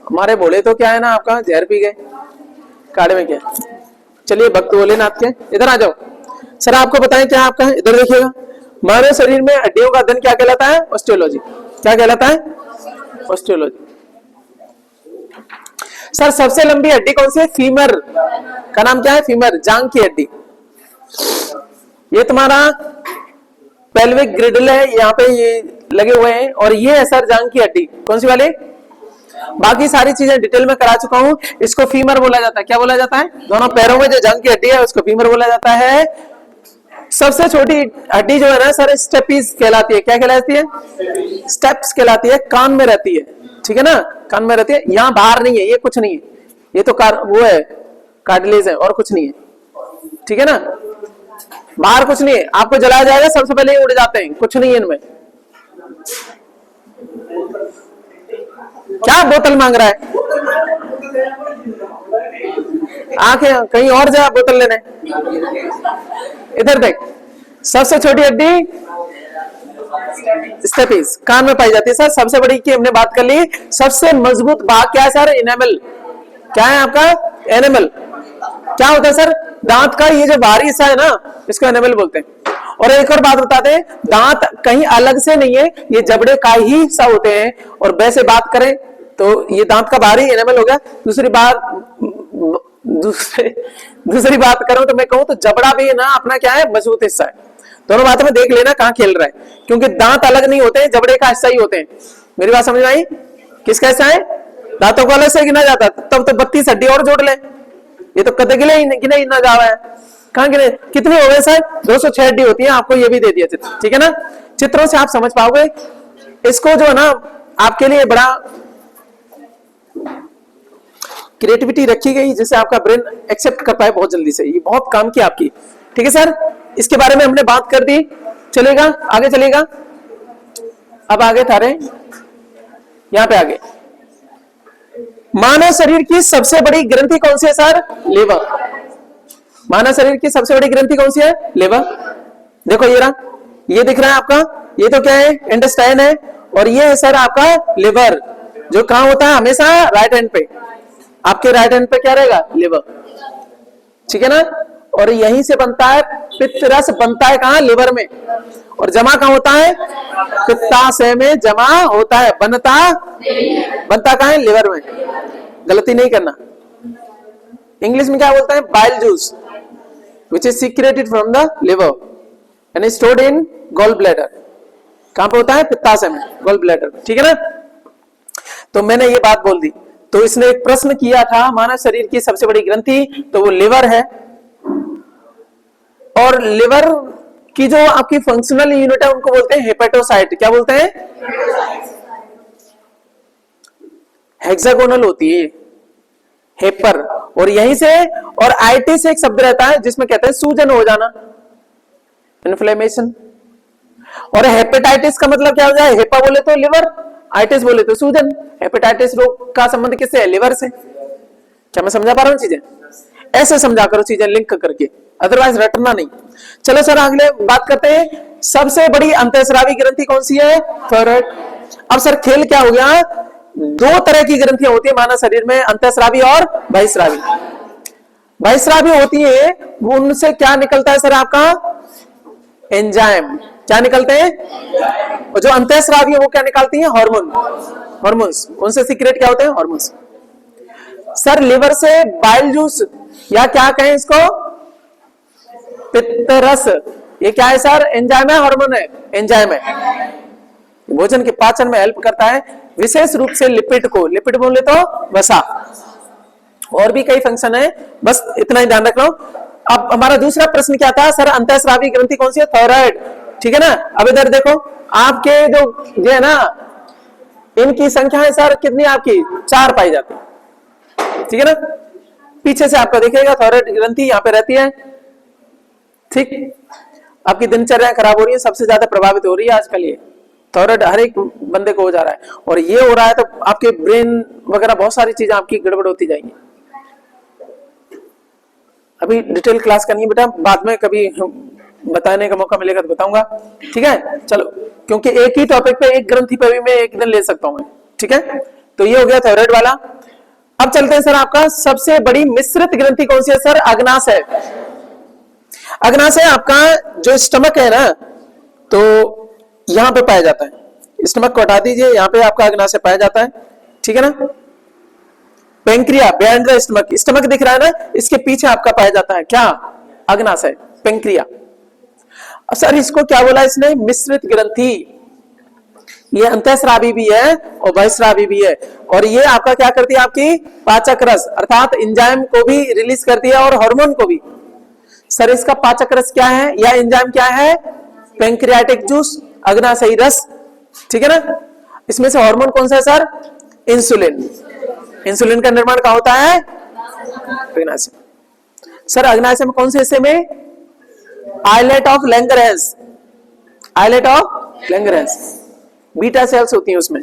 Speaker 1: हमारे बोले तो क्या है ना, आपका जहर पी गए, काढ़े में क्या। चलिए भक्त भोलेनाथ के इधर आ जाओ। सर आपको बताएं क्या आपका है, इधर देखिएगा। मानव शरीर में हड्डियों का अध्ययन क्या कहलाता है, ऑस्टियोलॉजी। क्या कहलाता है, ऑस्टियोलॉजी। सर सबसे लंबी हड्डी कौन सी है, फीमर का नाम क्या है, फीमर, जांग की हड्डी। ये तुम्हारा पेल्विक ग्रिडल है, यहाँ पे ये लगे हुए हैं, और ये है सर जांग की हड्डी, कौन सी वाली। बाकी सारी चीजें डिटेल में करा चुका हूं। इसको फीमर बोला जाता है, क्या बोला जाता है, दोनों पैरों में जो जंग की हड्डी है उसको फीमर बोला जाता है। सबसे छोटी हड्डी जो है ना सर स्टेपीज कहलाती है, क्या कहलाती है, स्टेप्स कहलाती है, कान में रहती है, ठीक है ना, कान में रहती है, यहाँ बाहर नहीं है, ये कुछ नहीं है, ये तो वो है कार्टिलेज है और कुछ नहीं है, ठीक है ना, बाहर कुछ नहीं है। आपको जलाया जाएगा सबसे पहले ये उड़ जाते हैं, कुछ नहीं है इनमें। क्या बोतल मांग रहा है, आंखें कहीं और जा बोतल लेने। इधर देख, सबसे छोटी हड्डी स्टेपीज कान में पाई जाती है। सर सबसे बड़ी की हमने बात कर ली। सबसे मजबूत भाग क्या है सर, एनेमल। क्या है आपका, एनेमल। क्या होता है सर, दांत का ये जो बाहरी हिस्सा है ना, इसको एनेमल बोलते हैं। और एक और बात बताते हैं, दांत कहीं अलग से नहीं है, ये जबड़े का ही हिस्सा होते हैं। और वैसे बात करें तो ये दांत का बाहरी एनेमल हो गया। दूसरी बात करूं तो मैं कहूं तो जबड़ा भी ना अपना क्या है, मजबूत हिस्सा है। दोनों बातों में देख लेना कहां खेल रहा है, क्योंकि दांत अलग नहीं होते हैं, जबड़े का हिस्सा ही होते हैं। मेरी बात समझ में आई, किसका हिस्सा है, दांतों को अलग से गिना जाता, तब तो 32 हड्डी और जोड़ ले, ये तो कदे गिने ही ना जा रहा है। कहां गिने, कितनी हो गए सर, 206 हड्डी होती है, आपको ये भी दे दिया, ठीक है ना। चित्रों से आप समझ पाओगे। इसको जो है ना आपके लिए बड़ा क्रिएटिविटी रखी गई जिससे आपका ब्रेन एक्सेप्ट कर पाए बहुत जल्दी से। ये बहुत काम की आपकी। ठीक है सर, इसके बारे में हमने बात कर दी। चलेगा, आगे चलेगा। अब आगे थारे यहां पे आगे, मानव शरीर की सबसे बड़ी ग्रंथि कौन सी है सर? लिवर। मानव शरीर की सबसे बड़ी ग्रंथि कौन सी है? लिवर। देखो ये रहा, ये दिख रहा है आपका, ये तो क्या है? इंटेस्टाइन है। और ये है सर आपका लिवर, जो कहां होता है? हमेशा राइट हैंड पे। आपके राइट हैंड पे क्या रहेगा? लिवर। ठीक है ना। और यहीं से बनता है पित्त रस, बनता है कहां? लिवर में। और जमा कहां होता है? पित्ताशय में जमा होता है, बनता कहां है? लिवर में। गलती नहीं करना। इंग्लिश में क्या बोलता है? Bile juice which is secreted from the liver and stored in gall bladder. कहां पे होता है? पित्ताशय में, गॉल ब्लैडर में। ठीक है ना। तो मैंने ये बात बोल दी। तो इसने एक प्रश्न किया था, मानव शरीर की सबसे बड़ी ग्रंथि, तो वो लिवर है। और लिवर की जो आपकी फंक्शनल यूनिट है उनको बोलते हैं हेपेटोसाइट। क्या बोलते हैं? हेक्सागोनल होती है हेपर। और यहीं से, और आइटिस से एक शब्द रहता है जिसमें कहते हैं सूजन हो जाना, इन्फ्लेमेशन। और हेपेटाइटिस का मतलब क्या हो जाए? हेपा बोले तो लिवर, आइटिस बोले तो सूजन। हेपेटाइटिस रोग का संबंध किससे है? लिवर से। क्या मैं समझा पा रहा हूं चीजें? ऐसे समझा करो चीजें लिंक करके, अदरवाइज रटना नहीं। चलो सर अगले बात करते हैं। सबसे बड़ी अंतःस्रावी ग्रंथि कौन सी है? थायराइड। अब सर खेल क्या हो गया? दो तरह की ग्रंथियां होती है मानव शरीर में, अंतःस्रावी और बहिस्रावी। बहिस्रावी होती है, वो उनसे क्या निकलता है सर? आपका एंजाइम। क्या निकलते हैं? और जो अंतःस्रावी है वो क्या निकालती है? हार्मोन्स। उनसे सीक्रेट क्या होते हैं? हार्मोन्स। सर लिवर से बाइल जूस, या क्या कहें इसको? पित्त रस। ये क्या है सर? एंजाइम है, हार्मोन है? एंजाइम है। भोजन के पाचन में हेल्प करता है, विशेष रूप से लिपिड को। लिपिड बोले तो वसा। और भी कई फंक्शन है, बस इतना ही ध्यान रख लो। अब हमारा दूसरा प्रश्न क्या था सर? अंतःस्रावी ग्रंथि कौन सी है? थायराइड। ठीक है ना। अब इधर देखो, आपके जो है ना, इनकी संख्या है सर कितनी? आपकी 4 पाई जाती है। ठीक है ना। पीछे से आपका देखिएगा थायराइड ग्रंथि यहाँ पे रहती है। ठीक, आपकी दिनचर्या खराब हो रही है, सबसे ज्यादा प्रभावित हो रही है आजकल ये थायराइड। हर एक बंदे को हो जा रहा है, और ये हो रहा है तो आपके ब्रेन वगैरह बहुत सारी चीजें आपकी गड़बड़ होती जाएंगी। अभी डिटेल क्लास करनी है बेटा, बाद में कभी बताने का मौका मिलेगा तो बताऊंगा। ठीक है। चलो, क्योंकि एक ही टॉपिक पे, एक ग्रंथि पे भी मैं एक दिन ले सकता हूं। ठीक है। तो ये हो गया थायराइड वाला। अब चलते हैं सर, आपका सबसे बड़ी मिश्रित ग्रंथि कौन सी है सर? अग्नाशय। अग्नाशय आपका जो स्टमक है ना, तो यहां पे पाया जाता है। स्टमक को हटा दीजिए, यहां पे आपका अग्नाशय पाया जाता है। ठीक है ना। पेंक्रिया बिहाइंड द स्टमक, स्टमक दिख रहा है ना, इसके पीछे आपका पाया जाता है क्या? अग्नाशय, पेंक्रिया। अब सर इसको क्या बोला इसने? मिश्रित ग्रंथि। ये अंतःस्रावी भी है और बहिस्रावी भी है। और ये आपका क्या करती है? आपकी पाचक रस अर्थात एंजाइम को भी रिलीज करती है और हार्मोन को भी। सर इसका पाचक रस क्या है या एंजाइम क्या है? पेंक्रियाटिक जूस, अग्नाशयी रस। ठीक है ना। इसमें से हार्मोन कौन सा है सर? इंसुलिन। इंसुलिन का निर्माण कहां होता है? अग्नाशय। सर अग्नाशय में कौन से हिस्से में? Islet of Langerhans. Islet of Langerhans, beta cells होती हैं उसमें।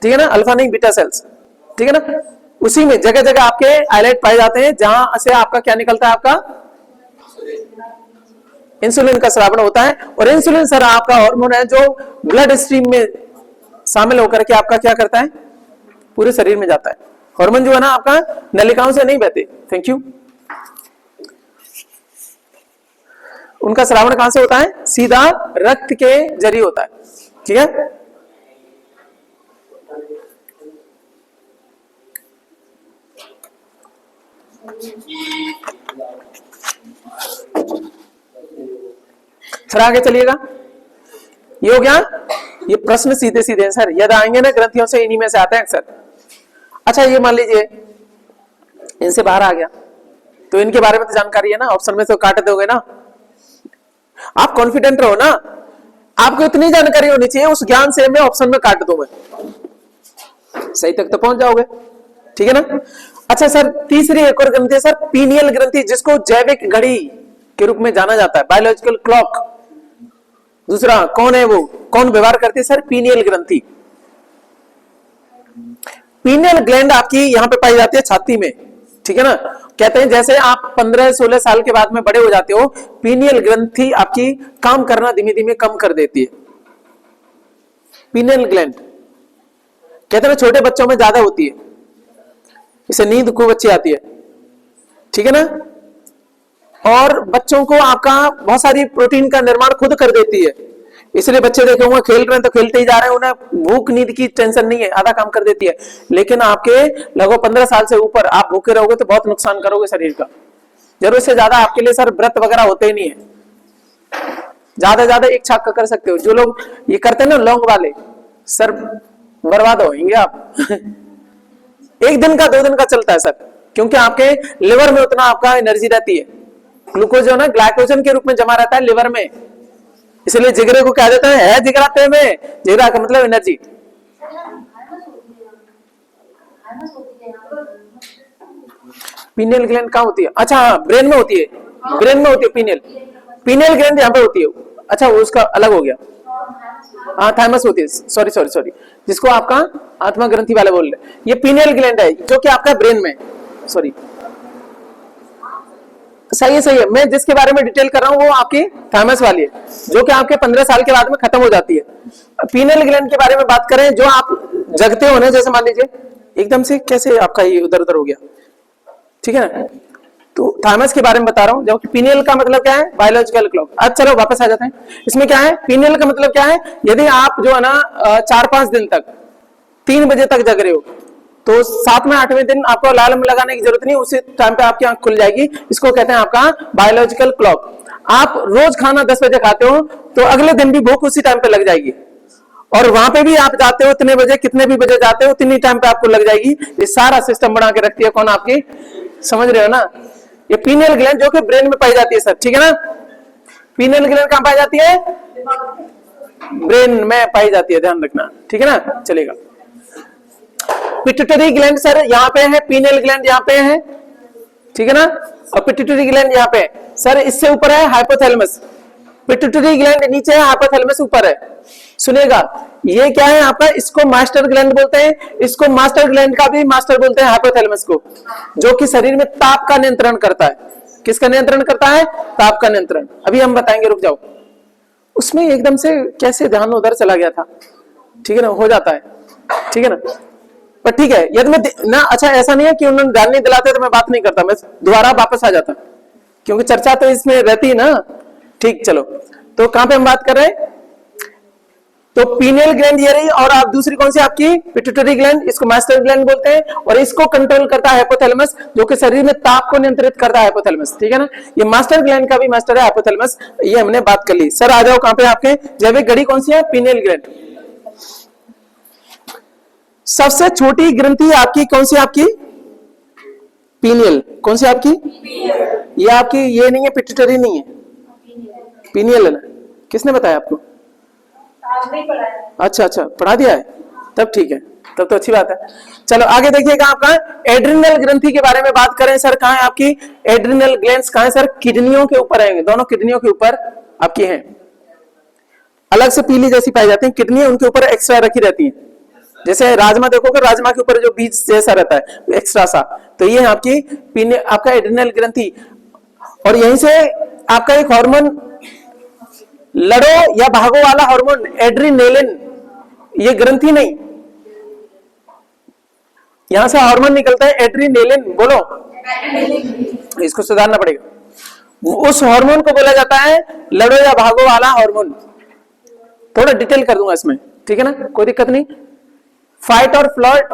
Speaker 1: ठीक है ना। अल्फा नहीं, बीटा सेल्स। ठीक है ना। उसी में जगह जगह आपके आइलेट पाए जाते हैं, जहां से आपका क्या निकलता है? आपका इंसुलिन का स्रावण होता है। और इंसुलिन सर आपका हार्मोन है जो ब्लड स्ट्रीम में शामिल होकर के आपका क्या करता है? पूरे शरीर में जाता है। हार्मोन जो है ना आपका नलिकाओं से नहीं बहते। Thank you. उनका स्रावण कहां से होता है? सीधा रक्त के जरिए होता है। ठीक है। फिर आगे चलिएगा। ये हो गया। ये प्रश्न सीधे सीधे हैं सर, यदि आएंगे ना ग्रंथियों से, इन्हीं में से आते हैं अक्सर। अच्छा ये मान लीजिए इनसे बाहर आ गया, तो इनके बारे में तो जानकारी है ना, ऑप्शन में तो काट दोगे ना। आप कॉन्फिडेंट रहो ना, आपको इतनी जानकारी होनी चाहिए, उस ज्ञान से मैं ऑप्शन में काट दूं, मैं सही तक तो पहुंच जाओगे, ठीक है ना। अच्छा सर, तीसरी एक और ग्रंथि है सर, पीनियल ग्रंथि, जिसको जैविक घड़ी के रूप में जाना जाता है, बायोलॉजिकल क्लॉक। दूसरा कौन है वो, कौन व्यवहार करती है सर, पीनियल ग्रंथि। पीनियल ग्लैंड आपकी यहां पे पाई जाती है छाती में, ठीक है ना। कहते हैं जैसे आप 15-16 साल के बाद में बड़े हो जाते हो, पीनियल ग्रंथि आपकी काम करना धीमे धीमे कम कर देती है। पीनियल ग्लैंड कहते हैं छोटे बच्चों में ज्यादा होती है, इसे नींद खूब अच्छी आती है, ठीक है ना। और बच्चों को आपका बहुत सारी प्रोटीन का निर्माण खुद कर देती है, इसलिए बच्चे देखे होंगे खेल रहे हैं तो खेलते ही जा रहे हैं, उन्हें भूख नींद की टेंशन नहीं है, आधा काम कर देती है। लेकिन आपके लगभग 15 साल से ऊपर आप भूखे रहोगे तो बहुत नुकसान करोगे शरीर का। जरूरत से ज्यादा आपके लिए सर व्रत वगैरह होते ही नहीं है, ज्यादा एक छाक का कर सकते हो। जो लोग ये करते हैं ना लौंग वाले, सर बर्बाद होंगे आप एक दिन का 2 दिन का चलता है सर, क्योंकि आपके लिवर में उतना आपका एनर्जी रहती है, ग्लूकोज जो ना ग्लाइकोजन के रूप में जमा रहता है लिवर में, इसलिए जिगरे को क्या देता है जिगराते में, जिगरा का मतलब एनर्जी। पीनियल ग्लैंड कहाँ होती है, अच्छा ब्रेन में होती है, ब्रेन में होती है पीनियल, पीनियल ग्लैंड यहाँ पे होती है। अच्छा वो उसका अलग हो गया, हाँ थाइमस होती है, सॉरी जिसको आपका आत्मा ग्रंथि वाले बोल रहे, ये पीनियल ग्लैंड है जो कि आपका ब्रेन में, सॉरी सही है। मैं जिसके बारे में डिटेल कर रहा हूँ वो आपकी थाइमस वाली है, जो कि आपके 15 साल के बाद में खत्म हो जाती है। पीनियल ग्लैंड के बारे में बात करें, जो आप जगते हो ना, जैसे मान लीजिए एकदम से कैसे आपका ये उधर उधर हो गया, ठीक है ना। तो थाइमस के बारे में बता रहा हूं, जबकि पीनियल का मतलब क्या है, बायोलॉजिकल क्लॉक। अब चलो वापस आ जाते हैं, इसमें क्या है, पीनियल का मतलब क्या है, यदि आप जो है ना 4-5 दिन तक 3 बजे तक जग रहे हो, तो 7वें 8वें दिन आपको अलार्म लगाने की जरूरत नहीं, उसी टाइम पे आपकी आंख खुल जाएगी। इसको कहते हैं आपका बायोलॉजिकल क्लॉक। आप रोज खाना 10 बजे खाते हो तो अगले दिन भी भूख उसी टाइम पे लग जाएगी, और वहां पे भी आप जाते हो इतने बजे, कितने भी बजे जाते हो उतनी टाइम पे आपको लग जाएगी। ये सारा सिस्टम बना के रखती है कौन, आपकी, समझ रहे हो ना। ये पीनियल ग्लैंड जो कि ब्रेन में पाई जाती है सर, ठीक है ना। पीनियल ग्लैंड कहां पाई जाती है, ब्रेन में पाई जाती है, ध्यान रखना, ठीक है ना, चलेगा। पिट्यूटरी ग्लैंड सर यहाँ पे है, पीनियल ग्लैंड यहाँ पे है, ठीक है ना, और पिट्यूटरी ग्लैंड यहाँ पे सर, इससे ऊपर है हाइपोथैलेमस। पिट्यूटरी ग्लैंड नीचे है, हाइपोथैलेमस ऊपर है। सुनिएगा, ये क्या है आपका, इसको मास्टर ग्लैंड बोलते हैं, इसको मास्टर ग्लैंड का भी मास्टर बोलते हैं हाइपोथैलेमस को, जो कि शरीर में ताप का नियंत्रण करता है। किसका नियंत्रण करता है, ताप का नियंत्रण, अभी हम बताएंगे, रुक जाओ। उसमें एकदम से कैसे ध्यान उधर चला गया था, ठीक है ना, हो जाता है, ठीक है ना। पर ठीक है, यदि मैं ना, अच्छा ऐसा नहीं है कि उन्होंने ध्यान नहीं दिलाते तो मैं बात नहीं करता, मैं दोबारा वापस आ जाता, क्योंकि चर्चा तो इसमें रहती है ना। ठीक, चलो तो कहां पे हम बात कर रहे हैं, तो पीनियल ग्लैंड ये रही, और आप दूसरी कौन सी आपकी, पिट्यूटरी ग्लैंड, इसको मास्टर ग्लैंड बोलते हैं, और इसको कंट्रोल करता है हाइपोथैलेमस, जो कि शरीर में ताप को नियंत्रित करता है हाइपोथैलेमस, ठीक है ना। ये मास्टर ग्लैंड का भी मास्टर है हाइपोथैलेमस, ये हमने बात कर ली। सर आ जाओ कहां पे, आपके जैविक घड़ी कौन सी है, पीनियल ग्लैंड। सबसे छोटी ग्रंथि आपकी कौन सी, आपकी पीनियल, कौन सी आपकी, ये आपकी, ये नहीं है, पिट्यूटरी नहीं है, पीनियल है ना। किसने बताया आपको, अच्छा पढ़ा दिया है, तब ठीक है, तब तो अच्छी बात है। चलो आगे देखिएगा, आपका एड्रिनल ग्रंथि के बारे में बात करें सर, कहां है आपकी एड्रिनल ग्लैंड्स, कहां है सर, किडनियों के ऊपर है, दोनों किडनियों के ऊपर आपकी हैं, अलग से पीली जैसी पाई जाती है किडनी, उनके ऊपर एक्स्ट्रा रखी रहती है। जैसे राजमा देखोगे, राजमा के ऊपर जो बीज जैसा रहता है एक्स्ट्रा सा, तो ये आपकी आपका एड्रिनल ग्रंथि, और यहीं से आपका एक हार्मोन, लड़ो या भागो वाला हार्मोन एड्रीनेलिन, ये ग्रंथि नहीं, यहां से हार्मोन निकलता है एड्रीनेलिन, बोलो, इसको सुधारना पड़ेगा। उस हार्मोन को बोला जाता है लड़ो या भागो वाला हार्मोन। थोड़ा डिटेल कर दूंगा इसमें, ठीक है ना, कोई दिक्कत नहीं। फाइट और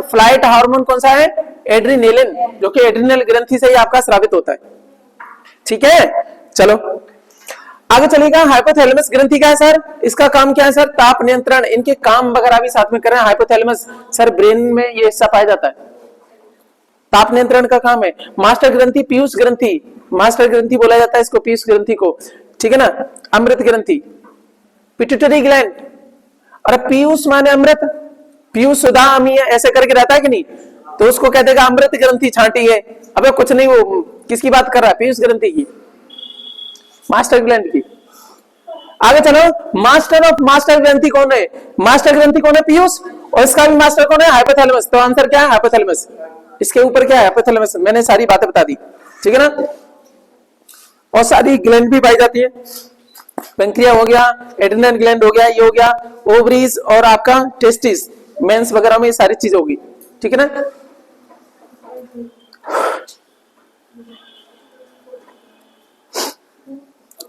Speaker 1: फ्लाइट हार्मोन कौन सा है, एड्रीनेलिन, जो कि एड्रिनल ग्रंथि से ही आपका स्रावित होता है, ठीक है। चलो आगे चलिएगा, हाइपोथैलेमस ग्रंथि क्या है सर, इसका काम क्या है सर, ताप नियंत्रण, इनके काम वगैरह भी साथ में कर रहे हैं। हाइपोथैलेमस सर ब्रेन में ये हिस्सा पाया जाता है, ताप नियंत्रण का काम है। मास्टर ग्रंथि पीयूष ग्रंथि, मास्टर ग्रंथि बोला जाता है इसको, पीयूष ग्रंथि को, ठीक है ना। अमृत ग्रंथि, पिट्यूटरी ग्लैंड। और पीयूष माने अमृत, पीयूष सुधा अमी ऐसे करके रहता है कि नहीं, तो उसको कह देगा अमृत ग्रंथि छांटी है। अबे कुछ नहीं, वो किसकी बात कर रहा है, पीयूष ग्रंथि की, मास्टर ग्लैंड की। आगे चलो, मास्टर ऑफ मास्टर ग्रंथि कौन है, मास्टर ग्रंथि कौन है, पीयूष, और इसका भी मास्टर कौन है, हाइपोथैलेमस। तो आंसर क्या है, हाइपोथैलेमस। इसके ऊपर क्या है, हाइपोथैलेमस। मैंने सारी बातें बता दी, ठीक है ना। और सारी ग्लैंड भी पाई जाती है, पेंक्रिया हो गया, एड्रिनल ग्लैंड हो गया, ये हो गया, ओवरीज और आपका टेस्टिस, मेंस वगैरह में ये सारी चीज होगी, ठीक है ना।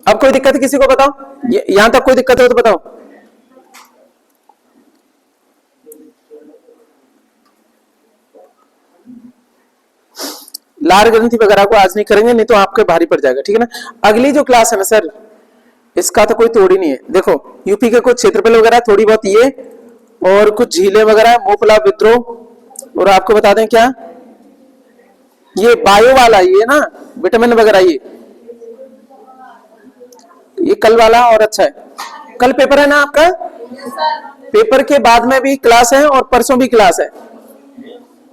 Speaker 1: अब कोई दिक्कत किसी को बताओ, यहां तक कोई दिक्कत हो तो बताओ। लार ग्रंथि वगैरह को आज नहीं करेंगे, नहीं तो आपके भारी पड़ जाएगा, ठीक है ना। अगली जो क्लास है ना सर, इसका तो कोई तोड़ ही नहीं है। देखो यूपी के कुछ क्षेत्रफल वगैरह थोड़ी बहुत ये, और कुछ झीलें वगैरह, मोपला विद्रोह, और आपको बता दें क्या, ये बायो वाला ये ना, विटामिन वगैरह ये कल वाला और अच्छा है। कल पेपर है ना आपका, पेपर के बाद में भी क्लास है और परसों भी क्लास है।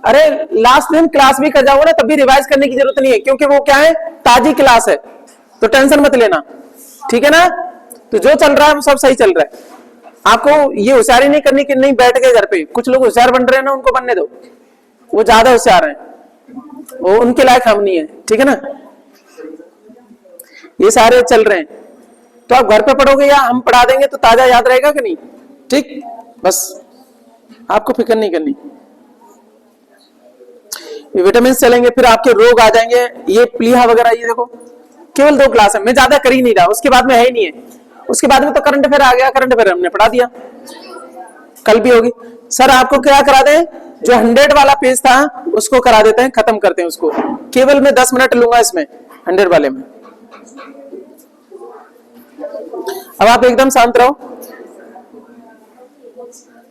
Speaker 1: अरे लास्ट दिन क्लास भी कर जाओगे ना, तब भी रिवाइज करने की जरूरत नहीं है, क्योंकि वो क्या है, ताजी क्लास है, तो टेंशन मत लेना, ठीक है ना। तो जो चल रहा है वो सब सही चल रहा है। आपको ये होशियारी नहीं करनी कि नहीं बैठ गए घर पे, कुछ लोग होशियार बन रहे हैं ना, उनको बनने दो, वो ज्यादा होशियार हैं, वो उनके लायक हम नहीं है, ठीक है ना। ये सारे चल रहे हैं, तो आप घर पे पढ़ोगे या हम पढ़ा देंगे तो ताजा याद रहेगा कि नहीं, ठीक, बस आपको फिक्र नहीं करनी। ये विटामिन चलेंगे, फिर आपके रोग आ जाएंगे, ये प्लीहा वगैरह, ये देखो केवल 2 क्लास है, मैं ज्यादा कर ही नहीं रहा, उसके बाद में है ही नहीं है। उसके बाद में तो करंट अफेयर आ गया, करंट अफेयर हमने पढ़ा दिया, कल भी होगी। सर आपको क्या करा दें, जो 100 वाला पेज था उसको करा देते हैं, खत्म करते हैं उसको, केवल मैं 10 मिनट लूंगा इसमें 100 वाले में। अब आप एकदम शांत रहो,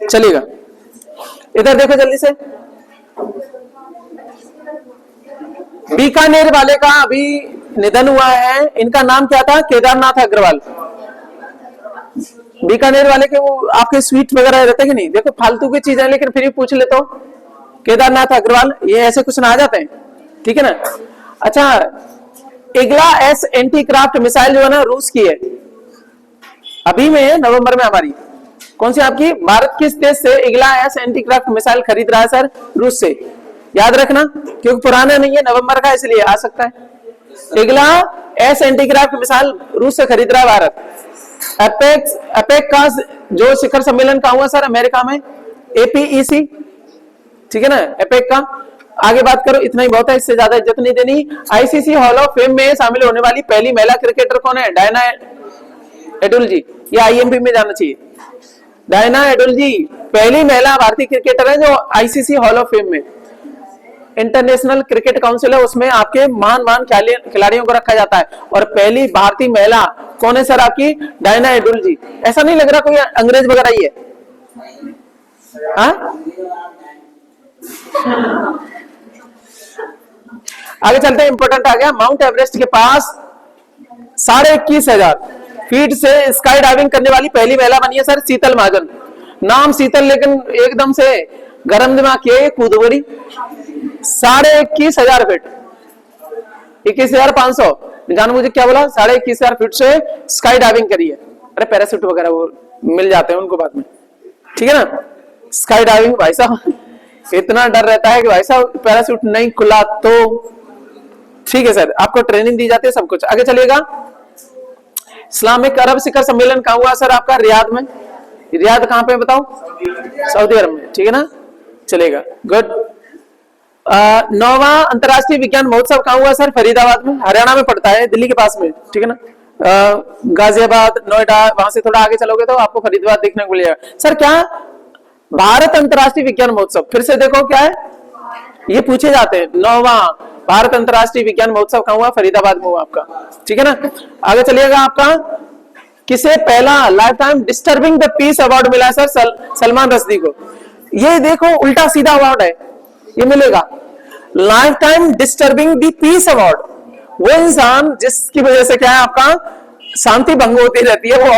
Speaker 1: चलिएगा। इधर देखो जल्दी से, बीकानेर वाले का अभी निधन हुआ है, इनका नाम क्या था, केदारनाथ अग्रवाल। बीकानेर वाले के वो आपके स्वीट वगैरह रहते कि नहीं, देखो फालतू की चीज है लेकिन फिर भी पूछ लेता हूं, केदारनाथ अग्रवाल, ये ऐसे कुछ ना आ जाते हैं, ठीक है ना। अच्छा, इगला एस एंटी क्राफ्ट मिसाइल जो है ना, रूस की है, अभी में नवंबर में हमारी, कौन सी आपकी, भारत किस देश से इगला एस एंटी क्राफ्ट मिसाइल खरीद रहा है सर, रूस से। याद रखना, क्योंकि पुराना नहीं है, नवंबर का, इसलिए आ सकता है। इगला एस एंटी क्राफ्ट मिसाइल रूस से खरीद रहा है भारत। एपेक का जो शिखर सम्मेलन का हुआ सर अमेरिका में, एपीईसी, ठीक है ना, एपेक का। आगे बात करो, इतना ही बहुत है, इससे ज्यादा इज्जत नहीं देनी। आईसीसी हॉल ऑफ फेम में शामिल होने वाली पहली महिला क्रिकेटर कौन है, डायना एडुल जी, ये आईएमपी में जाना चाहिए। डायना एडुल जी पहली महिला भारतीय क्रिकेटर है जो आईसीसी हॉल ऑफ फेम में, इंटरनेशनल क्रिकेट काउंसिल है, उसमें आपके महान खिलाड़ियों को रखा जाता है। और पहली भारतीय महिला कौन है सर, आपकी डायना एडुल जी। ऐसा नहीं लग रहा कोई अंग्रेज वगैरह ही है, हाँ? आगे चलते हैं, इंपोर्टेंट आ गया। माउंट एवरेस्ट के पास 21,500 फीट से स्काई डाइविंग करने वाली पहली महिला बनी है सर शीतल महाजन। नाम शीतल, लेकिन एकदम से गरम दिमाग किए, कूद बड़ी। 21,500 फीट, 21,500, जानो मुझे क्या बोला, 21,500 फीट से स्काई डाइविंग करी है। अरे पैराशूट वगैरह वो मिल जाते हैं उनको बाद में, ठीक है ना। स्काई डाइविंग भाई साहब इतना डर रहता है कि भाई साहब पैराशूट नहीं खुला तो ठीक है सर, आपको ट्रेनिंग दी जाती है, सब कुछ। आगे चलिएगा। इस्लामिक अरब शिखर सम्मेलन कहाँ हुआ सर आपका, रियाद में। रियाद कहाँ पे बताओ, सऊदी अरब में, ठीक है ना, चलेगा, गुड। 9वां अंतर्राष्ट्रीय विज्ञान महोत्सव कहाँ हुआ सर, फरीदाबाद में, हरियाणा में पड़ता है, दिल्ली के पास में, ठीक है ना। गाजियाबाद, नोएडा, वहां से थोड़ा आगे चलोगे तो आपको फरीदाबाद देखने को मिलेगा। सर क्या भारत अंतर्राष्ट्रीय विज्ञान महोत्सव, फिर से देखो क्या है, ये पूछे जाते हैं। 9वां भारत अंतर्राष्ट्रीय विज्ञान महोत्सव कहाँ हुआ, फरीदाबाद में हुआ आपका, ठीक है ना। आगे चलिएगा। आपका किसे पहला life time disturbing the peace award मिला है सर, सलमान रश्दी को। ये देखो उल्टा सीधा अवार्ड है, ये मिलेगा life time disturbing the peace award. वो इंसान जिसकी वजह से क्या है, आपका शांति भंग होती रहती है, वो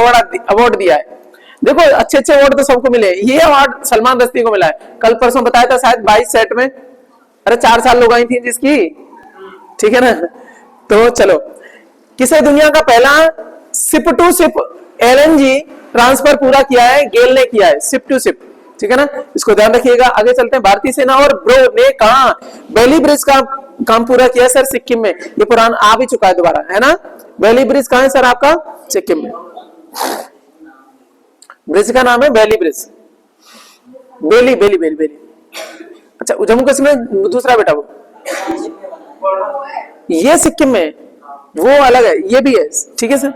Speaker 1: अवार्ड दिया है। देखो अच्छे अच्छे अवार्ड तो सबको मिले, ये अवार्ड सलमान रश्दी को मिला है, कल परसों बताया था शायद 22 सेट में, अरे 4 साल लोग आई थी जिसकी, ठीक है ना। तो चलो, किसे दुनिया का पहला ship to ship LNG transfer पूरा किया है? गेल ने किया है, शिप टू शिप, ठीक है ना, इसको ध्यान रखिएगा। आगे चलते हैं। भारतीय सेना और ब्रो ने कहा बेली ब्रिज का काम पूरा किया सर सिक्किम में, ये पुराना आ भी चुका है दोबारा, है ना। बेली ब्रिज कहां है सर आपका? सिक्किम में। ब्रिज का नाम है बेली ब्रिज, बेली बेली बेली बेली। अच्छा, जम्मू कश्मीर में दूसरा बेटा वो, ये सिक्किम में, वो अलग है, ये भी है, ठीक है सर,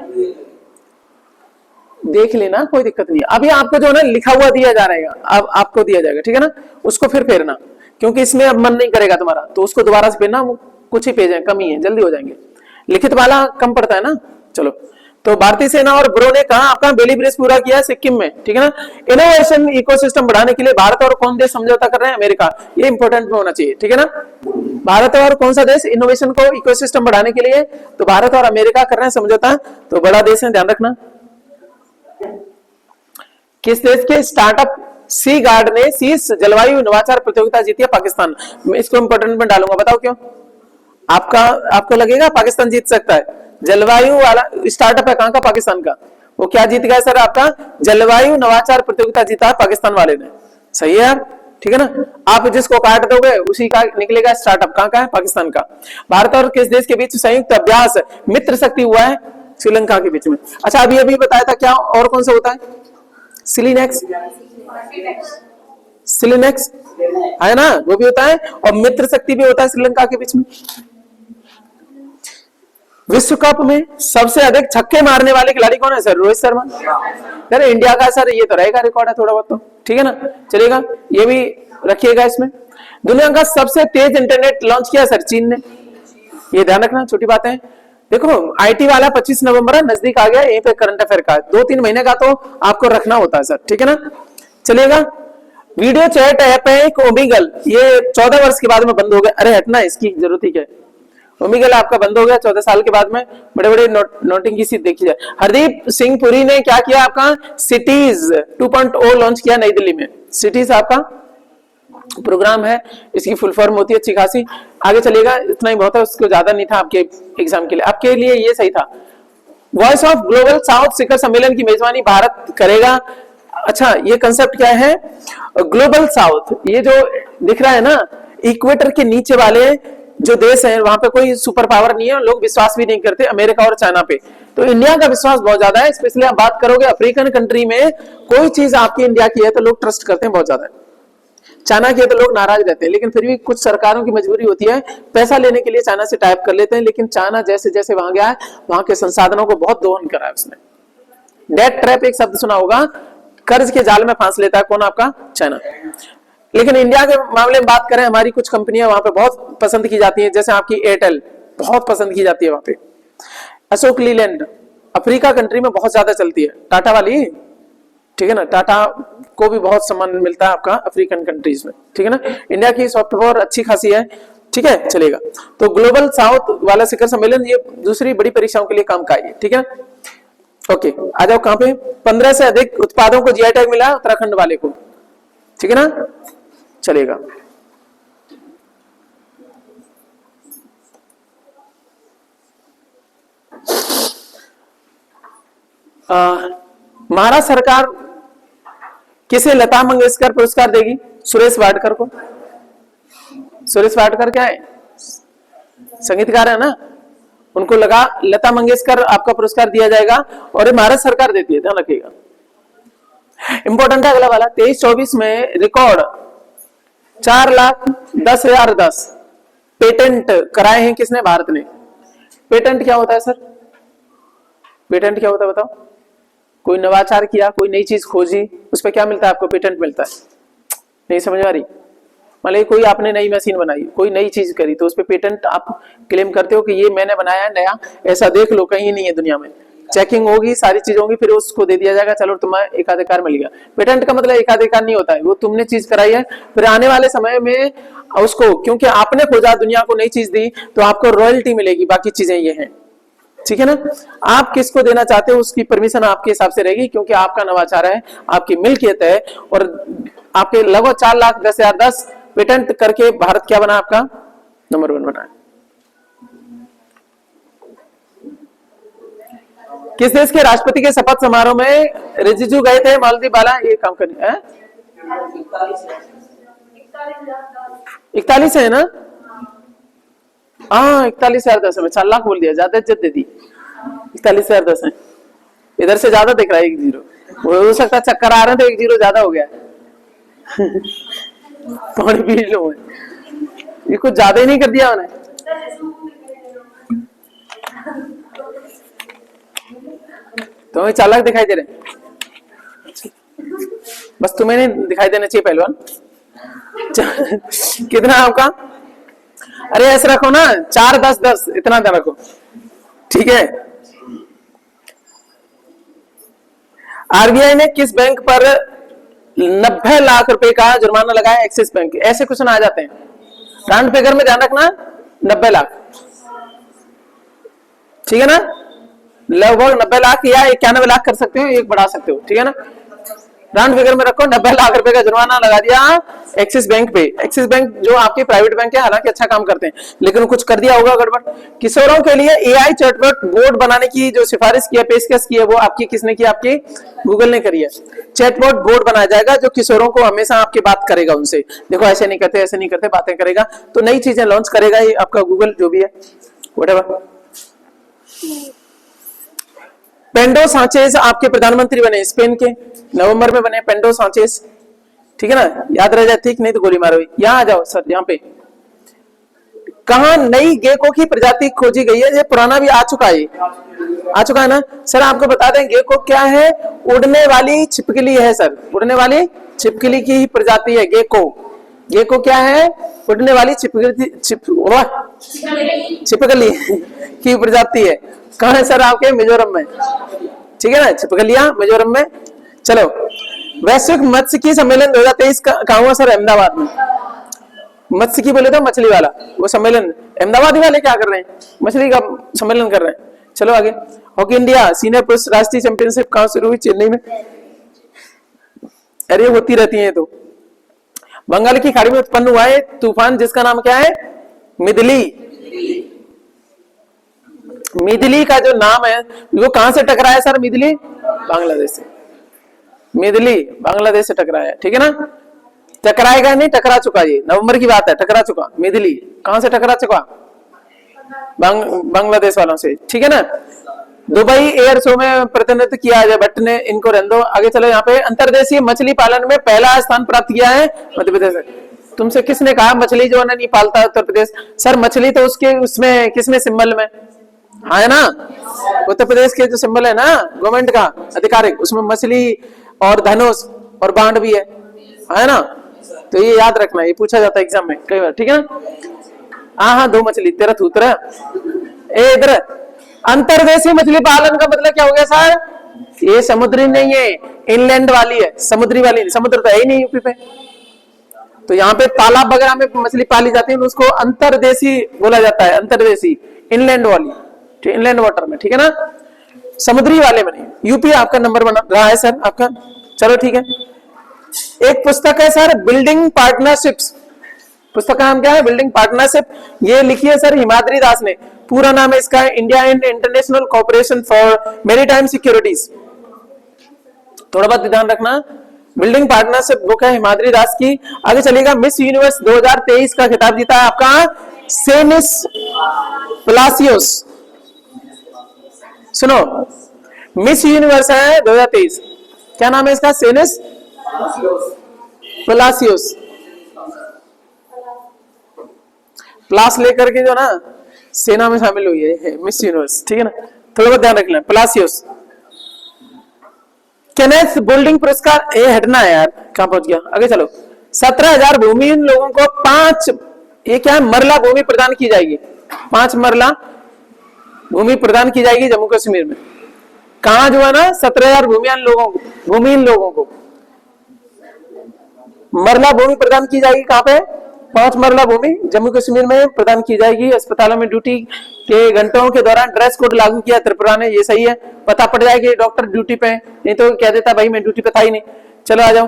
Speaker 1: देख लेना, कोई दिक्कत नहीं है। अभी आपको जो है ना लिखा हुआ दिया जा रहेगा, अब आपको दिया जाएगा, ठीक है ना, उसको फिर फेरना, क्योंकि इसमें अब मन नहीं करेगा तुम्हारा, तो उसको दोबारा से फेरना, कुछ ही पेज है, कम ही है, जल्दी हो जाएंगे, लिखित वाला कम पड़ता है ना। चलो, तो भारतीय सेना और ब्रो ने कहा आपका बेली ब्रिज पूरा किया सिक्किम में, ठीक है ना। इनोवेशन इकोसिस्टम बढ़ाने के लिए भारत और कौन देश समझौता कर रहे हैं? अमेरिका, ये इंपॉर्टेंट में होना चाहिए, ठीक है ना। भारत और कौन सा देश इनोवेशन को इकोसिस्टम बढ़ाने के लिए? तो भारत और अमेरिका कर रहे हैं समझौता, तो बड़ा देश है, ध्यान रखना। किस देश के स्टार्टअप सी गार्ड ने शीर्ष जलवायु नवाचार प्रतियोगिता जीती है? पाकिस्तान। मैं इसको इंपॉर्टेंट में डालूंगा, बताओ क्यों? आपको लगेगा पाकिस्तान जीत सकता है? जलवायु वाला स्टार्टअप है, कहां का? पाकिस्तान का। वो क्या जीत गया सर आपका? जलवायु नवाचार प्रतियोगिता जीता है पाकिस्तान वाले ने। सही है यार, ठीक है ना। आप जिसको काट दोगे उसी का निकलेगा स्टार्टअप, कहां का है? पाकिस्तान का। भारत और किस देश के बीच संयुक्त अभ्यास मित्र शक्ति हुआ है? श्रीलंका के बीच में। अच्छा, अभी अभी बताया था, क्या और कौन सा होता है? सिलिनेक्स, सिलिनेक्स है ना, वो भी होता है, और मित्र शक्ति भी होता है श्रीलंका के बीच में। विश्व कप में सबसे अधिक छक्के मारने वाले खिलाड़ी कौन है सर? रोहित शर्मा। यार इंडिया का सर ये तो रहेगा रिकॉर्ड है थोड़ा बहुत, तो ठीक है ना, चलेगा, ये भी रखिएगा इसमें। दुनिया का सबसे तेज इंटरनेट लॉन्च किया सर चीन ने, ये ध्यान रखना, छोटी बात है। देखो आईटी वाला 25 नवंबर नजदीक आ गया, यहीं पे करंट अफेयर का 2-3 महीने का तो आपको रखना होता है सर, ठीक है ना, चलेगा। वीडियो चैट ऐप है एक ओमिगल, ये 14 वर्ष के बाद में बंद हो गया। अरे हटना, इसकी जरूरत ही क्या है? ओमिगल आपका बंद हो गया 14 साल के बाद में, बड़े बड़े नोटिंग की सीट देखी जाए। हरदीप सिंह पुरी ने क्या किया आपका? सिटीज 2.0 लॉन्च किया नई दिल्ली में। सिटीज आपका प्रोग्राम है, इसकी फुल फॉर्म होती है अच्छी खासी। आगे चलेगा, इतना ही बहुत है, उसको ज्यादा नहीं था आपके एग्जाम के लिए, आपके लिए ये सही था। वॉइस ऑफ ग्लोबल साउथ शिखर सम्मेलन की मेजबानी भारत करेगा। अच्छा, ये कंसेप्ट क्या है? ग्लोबल साउथ, ये जो दिख रहा है ना, इक्वेटर के नीचे वाले जो देश हैं वहां पे कोई सुपर पावर नहीं है, लोग विश्वास भी नहीं करते अमेरिका और चाइना पे। तो इंडिया का विश्वास बहुत ज्यादा है, स्पेशली आप बात करोगे अफ्रीकन कंट्री में, कोई चीज आपकी इंडिया की है तो लोग ट्रस्ट करते हैं बहुत ज्यादा। चाइना की है तो लोग नाराज रहते हैं, लेकिन फिर भी कुछ सरकारों की मजबूरी होती है, पैसा लेने के लिए चाइना से टाइप कर लेते हैं, लेकिन चाइना जैसे जैसे वहां गया है, वहां के संसाधनों को बहुत दोहन करा है उसने। डेट ट्रैप एक शब्द सुना होगा, कर्ज के जाल में फांस लेता है कौन? आपका चाइना। लेकिन इंडिया के मामले में बात करें, हमारी कुछ कंपनियां वहां पे बहुत पसंद की जाती हैं, जैसे आपकी एयरटेल बहुत पसंद की जाती है वहां पे। अशोक लीलैंड अफ्रीका कंट्री में बहुत ज्यादा चलती है, टाटा वाली, ठीक है ना, टाटा को भी बहुत सम्मान मिलता है आपका अफ्रीकन कंट्रीज में, ठीक है ना। इंडिया की सॉफ्ट पावर अच्छी खासी है, ठीक है, चलेगा। तो ग्लोबल साउथ वाला शिखर सम्मेलन ये दूसरी बड़ी परीक्षाओं के लिए काम का है, ठीक है ना। ओके, आ जाओ कहां पे? 15 से अधिक उत्पादों को जीआई टैग मिला उत्तराखंड वाले को, ठीक है ना, चलेगा। महाराष्ट्र सरकार किसे लता मंगेशकर पुरस्कार देगी? सुरेश वाडकर को। सुरेश वाडकर क्या है? संगीतकार है ना, उनको लगा लता मंगेशकर आपका पुरस्कार दिया जाएगा, और ये महाराष्ट्र सरकार देती है, ध्यान रखिएगा। इंपॉर्टेंट है अगला वाला, 23-24 में रिकॉर्ड 4,10,010 पेटेंट कराए हैं किसने? भारत ने। पेटेंट क्या होता है सर? पेटेंट क्या होता है बताओ? कोई नवाचार किया, कोई नई चीज खोजी, उस पर क्या मिलता है आपको? पेटेंट मिलता है। नहीं समझ आ रही? मान लीजिए कोई आपने नई मशीन बनाई, कोई नई चीज करी, तो उस पर पेटेंट आप क्लेम करते हो कि ये मैंने बनाया है नया, ऐसा देख लो, कहीं नहीं है दुनिया में। चेकिंग होगी, सारी चीज होगी, फिर उसको दे दिया जाएगा, चलो तुम्हें एकाधिकार मिल गया। पेटेंट का मतलब एकाधिकार नहीं होता है, वो तुमने चीज कराई है, फिर आने वाले समय में उसको, क्योंकि आपने खोजा, दुनिया को नई चीज दी, तो आपको रॉयल्टी मिलेगी, बाकी चीजें ये हैं, ठीक है ना। आप किसको देना चाहते हो उसकी परमिशन आपके हिसाब से रहेगी, क्योंकि आपका नवाचार है, आपकी मिल्कियत है, और आपके लगभग 4,10,010 पेटेंट करके भारत क्या बना, आपका नंबर 1 बना। किस देश के राष्ट्रपति के शपथ समारोह में रिजिजू गए थे? मालदीव वाला ये काम करने 41 है ना? हाँ 41,010 है, 4 लाख बोल दिया, ज्यादा इज्जत दे दी। 41,010 है, इधर से ज्यादा दिख रहा है 1 0, हो सकता है चक्कर आ रहे थे, 1 0 ज्यादा हो गया। पानी पी लो, ये कुछ ज्यादा ही नहीं कर दिया उन्हें। तुम्हें 4 लाख दिखाई दे रहे, बस तुम्हें नहीं दिखाई देना चाहिए पहलवान। कितना आपका? अरे ऐसे रखो ना, 4 10 10 इतना दे रखो, ठीक है। आरबीआई ने किस बैंक पर 90 लाख रुपए का जुर्माना लगाया? Axis bank. ऐसे क्वेश्चन आ जाते हैं, राउंड फिगर में ध्यान रखना, 90 लाख, ठीक है ना। लगभग 90 लाख या 91 लाख कर सकते हो, एक बढ़ा सकते हो, ठीक है ना। राउंड फिगर में रखो, 90 लाख रुपए का जुर्माना लगा दिया एक्सिस बैंक पे। एक्सिस बैंक जो आपके प्राइवेट बैंक है, हालांकि अच्छा काम करते हैं, लेकिन कुछ कर दिया होगा गड़बड़। किशोरों के लिए एआई चैटबॉट बोर्ड बनाने की जो सिफारिश की है, पेशकश की है, वो आपकी किसने की? आपकी गूगल ने करी है। चैटबॉट बोर्ड बनाया जाएगा जो किशोरों को हमेशा आपकी बात करेगा उनसे, देखो ऐसे नहीं करते, ऐसे नहीं करते, बातें करेगा, तो नई चीजें लॉन्च करेगा ये आपका गूगल जो भी है, व्हाटएवर। पेंडो सांचेज आपके प्रधानमंत्री बने स्पेन के, नवंबर में बने पेंडो सांचेज, ठीक है ना, याद रह जाए, ठीक नहीं तो गोली मारो। यहां आ जाओ सर, यहाँ पे कहा नई गेको की प्रजाति खोजी गई है? ये पुराना भी आ चुका है, आ चुका है ना सर। आपको बता दें गेको क्या है? उड़ने वाली छिपकली है सर, उड़ने वाली छिपकली की ही प्रजाति है गेको। गेको क्या है? उड़ने वाली छिपकली की प्रजाति है। कहां है सर? आपके मिजोरम में, ठीक है ना, छिपकलियां मिजोरम में। चलो, वैश्विक मत्स्यिकी सम्मेलन 2023 कहां हुआ सर? अहमदाबाद में। मत्स्यिकी बोले तो मछली वाला, वो सम्मेलन अहमदाबाद वाले क्या कर रहे हैं? मछली का सम्मेलन कर रहे हैं। चलो आगे। हॉकी इंडिया सीनियर पुरुष राष्ट्रीय चैंपियनशिप कहां शुरू हुई? चेन्नई में। अरे होती रहती है। तो बंगाल की खाड़ी में उत्पन्न हुआ है तूफान जिसका नाम क्या है? मिदली। मिदली का जो नाम है वो कहां से टकराया सर? मिदली बांग्लादेश से। मिदली बांग्लादेश से टकराया, ठीक है ना। टकराएगा नहीं, टकरा चुका, ये नवंबर की बात है, टकरा चुका। मिदली कहां से टकरा चुका? बांग्लादेश वालों से, ठीक है ना। दुबई एयर शो में प्रतिनिधित्व किया अजय भट्ट ने, इनको रहने दो। आगे चलो, यहाँ पे अंतर्देशीय मछली पालन में पहला स्थान प्राप्त किया है मध्य प्रदेश। तुमसे किसने कहा मछली जो नहीं पालता उत्तर प्रदेश? सर मछली तो उसके उसमें किसमें सिंबल में है ना, उत्तर प्रदेश के जो सिंबल है ना गवर्नमेंट का आधिकारिक, उसमें मछली और धनुष और बांड भी है ना। तो ये याद रखना, ये पूछा जाता है एग्जाम में कई बार, ठीक है ना। हाँ 2 मछली तेरा थूतरा ए इधर। अंतर्देशीय मछली पालन का मतलब क्या हो गया सर? ये समुद्री नहीं है, इनलैंड वाली है, समुद्री वाली नहीं। समुद्र तो है ही नहीं यूपी पे, तो यहाँ पे तालाब वगैरह में मछली पाली जाती है, उसको अंतर्देशी बोला जाता है। अंतर्देशी इनलैंड वाली, इनलैंड वाटर में, ठीक है ना, समुद्री वाले में नहीं। यूपी आपका नंबर बना रहा है सर आपका। चलो ठीक है। एक पुस्तक है सर बिल्डिंग पार्टनरशिप्स, पुस्तक का नाम क्या है? Building partnership. ये लिखी है सर हिमाद्री दास ने। पूरा नाम है इसका India and international cooperation for maritime securities. थोड़ा बहुत ध्यान रखना, बिल्डिंग पार्टनरशिप बुक है हिमाद्री दास की। आगे चलेगा। मिस यूनिवर्स 2023 का खिताब जीता है आपका सेनिस प्लासियोस। सुनो, मिस यूनिवर्स है 2023, क्या नाम है इसका? सेनिस प्लासियोस। प्लास लेकर के जो ना सेना में शामिल हुई है मिस यूनिवर्स, ठीक है ना, थोड़ा बहुत ध्यान रखना। प्लासियोस। केनेथ गोल्डिंग पुरस्कार, ये हटना है यार, कहां पहुंच गया? आगे चलो। 17,000 भूमिहीन लोगों को 5 ये क्या है? मरला भूमि प्रदान की जाएगी। 5 मरला भूमि प्रदान की जाएगी जम्मू कश्मीर में। कहां जो है ना 17,000 भूमिहीन लोगों को मरला भूमि प्रदान की जाएगी। कहां पे? 5 मरला भूमि जम्मू कश्मीर में प्रदान की जाएगी। अस्पतालों में ड्यूटी के घंटों के दौरान ड्रेस कोड लागू किया त्रिपुरा ने, ये सही है, पता पड़ जाएगी डॉक्टर ड्यूटी पे, नहीं तो कह देता भाई मैं ड्यूटी पे था ही नहीं। चलो आ जाओ।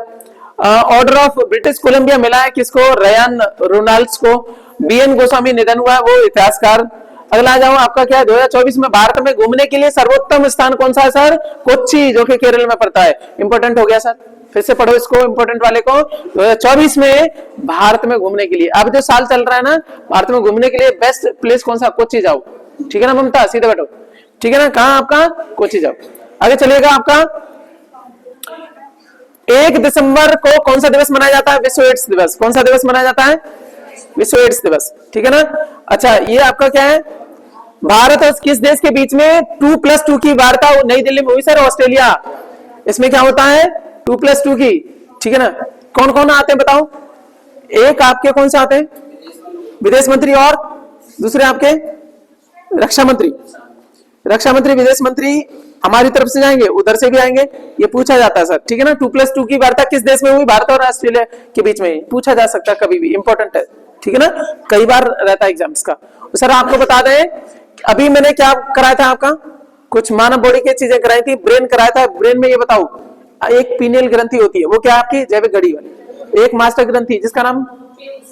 Speaker 1: ऑर्डर ऑफ ब्रिटिश कोलंबिया मिला है किसको? रयान रोनाल्ड्स को। बीएन गोस्वामी निधन हुआ है, वो इतिहासकार। अगला आ जाओ, आपका क्या है 2024 में भारत में घूमने के लिए सर्वोत्तम स्थान कौन सा है सर? कोच्चि, जो कि केरल में पड़ता है। इंपॉर्टेंट हो गया सर, फिर से पढ़ो इसको, इंपॉर्टेंट वाले को। 2024 में भारत में घूमने के लिए, अब जो साल चल रहा है ना, भारत में घूमने के लिए बेस्ट प्लेस कौन सा? कोच्चि जाओ, ठीक है ना ममता, सीधे बैठो, ठीक है ना, कहां आपका? कोच्चि जाओ। आगे चलिएगा, आपका 1 दिसंबर को कौन सा दिवस मनाया जाता है? विश्व एड्स दिवस। कौन सा दिवस मनाया जाता है? विश्व एड्स दिवस, ठीक है ना। अच्छा, ये आपका क्या है? भारत और किस देश के बीच में 2+2 की वार्ता नई दिल्ली में हुई सर? ऑस्ट्रेलिया। इसमें क्या होता है? 2+2 की, ठीक है ना। कौन कौन आते हैं बताओ? एक आपके कौन से आते हैं? विदेश मंत्री, और दूसरे आपके रक्षा मंत्री। रक्षा मंत्री, विदेश मंत्री हमारी तरफ से जाएंगे, उधर से भी आएंगे, ये पूछा जाता है सर, ठीक है ना। 2+2 की वार्ता किस देश में हुई? भारत और ऑस्ट्रेलिया के बीच में, पूछा जा सकता है कभी भी, इंपॉर्टेंट है, ठीक है ना, कई बार रहता है एग्जाम्स का। सर आपको बता दें, अभी मैंने क्या कराया था आपका? कुछ मानव बॉडी की चीजें कराई थी, ब्रेन कराया था। ब्रेन में ये बताओ, एक पीनियल ग्रंथि होती है, वो क्या आपकी? जैविक घड़ी वाली। एक मास्टर ग्रंथि जिसका नाम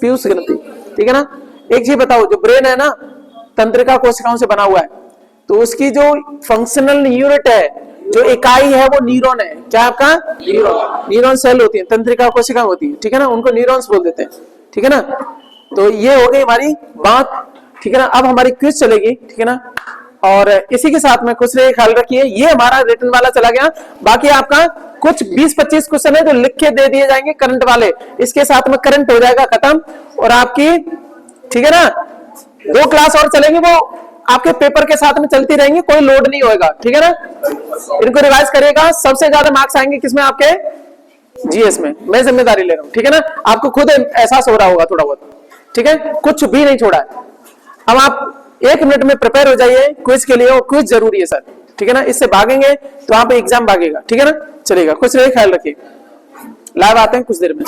Speaker 1: पीयूष ग्रंथि, ठीक है ना। एक चीज बताओ, जो ब्रेन है ना, तंत्रिका कोशिकाओं से बना हुआ है, तो उसकी जो फंक्शनल यूनिट है, जो इकाई है, वो न्यूरॉन है। क्या आपका? न्यूरॉन। न्यूरॉन सेल होती है, तंत्रिका कोशिका होती है, ठीक है ना, उनको न्यूरॉन्स बोल देते हैं, ठीक है ना। तो ये हो गई हमारी बात, ठीक है ना। अब हमारी क्विज चलेगी, ठीक है ना, और इसी के साथ में कुछ ख्याल रखिए, ये हमारा रिटन वाला चला गया। बाकी आपका कुछ 20-25 क्वेश्चन है जो लिख के दे दिए जाएंगे करंट वाले, इसके साथ में करंट हो जाएगा खत्म, और आपकी, ठीक है ना, 2 क्लास और चलेंगे, वो आपके पेपर के साथ में चलती रहेंगी, कोई लोड नहीं होएगा, ठीक है ना। इनको रिवाइज करिएगा। सबसे ज्यादा मार्क्स आएंगे किसमें? आपके जीएस में। मैं जिम्मेदारी ले रहा हूं, ठीक है ना, आपको खुद एहसास हो रहा होगा थोड़ा बहुत, ठीक है, कुछ भी नहीं छोड़ा है। अब आप 1 मिनट में प्रिपेयर हो जाइए क्विज के लिए, और क्विज जरूरी है सर, ठीक है ना, इससे भागेंगे तो आप एग्जाम भागेगा, ठीक है ना। चलेगा, कुछ नहीं, ख्याल रखिए। लाइव आते हैं कुछ देर में।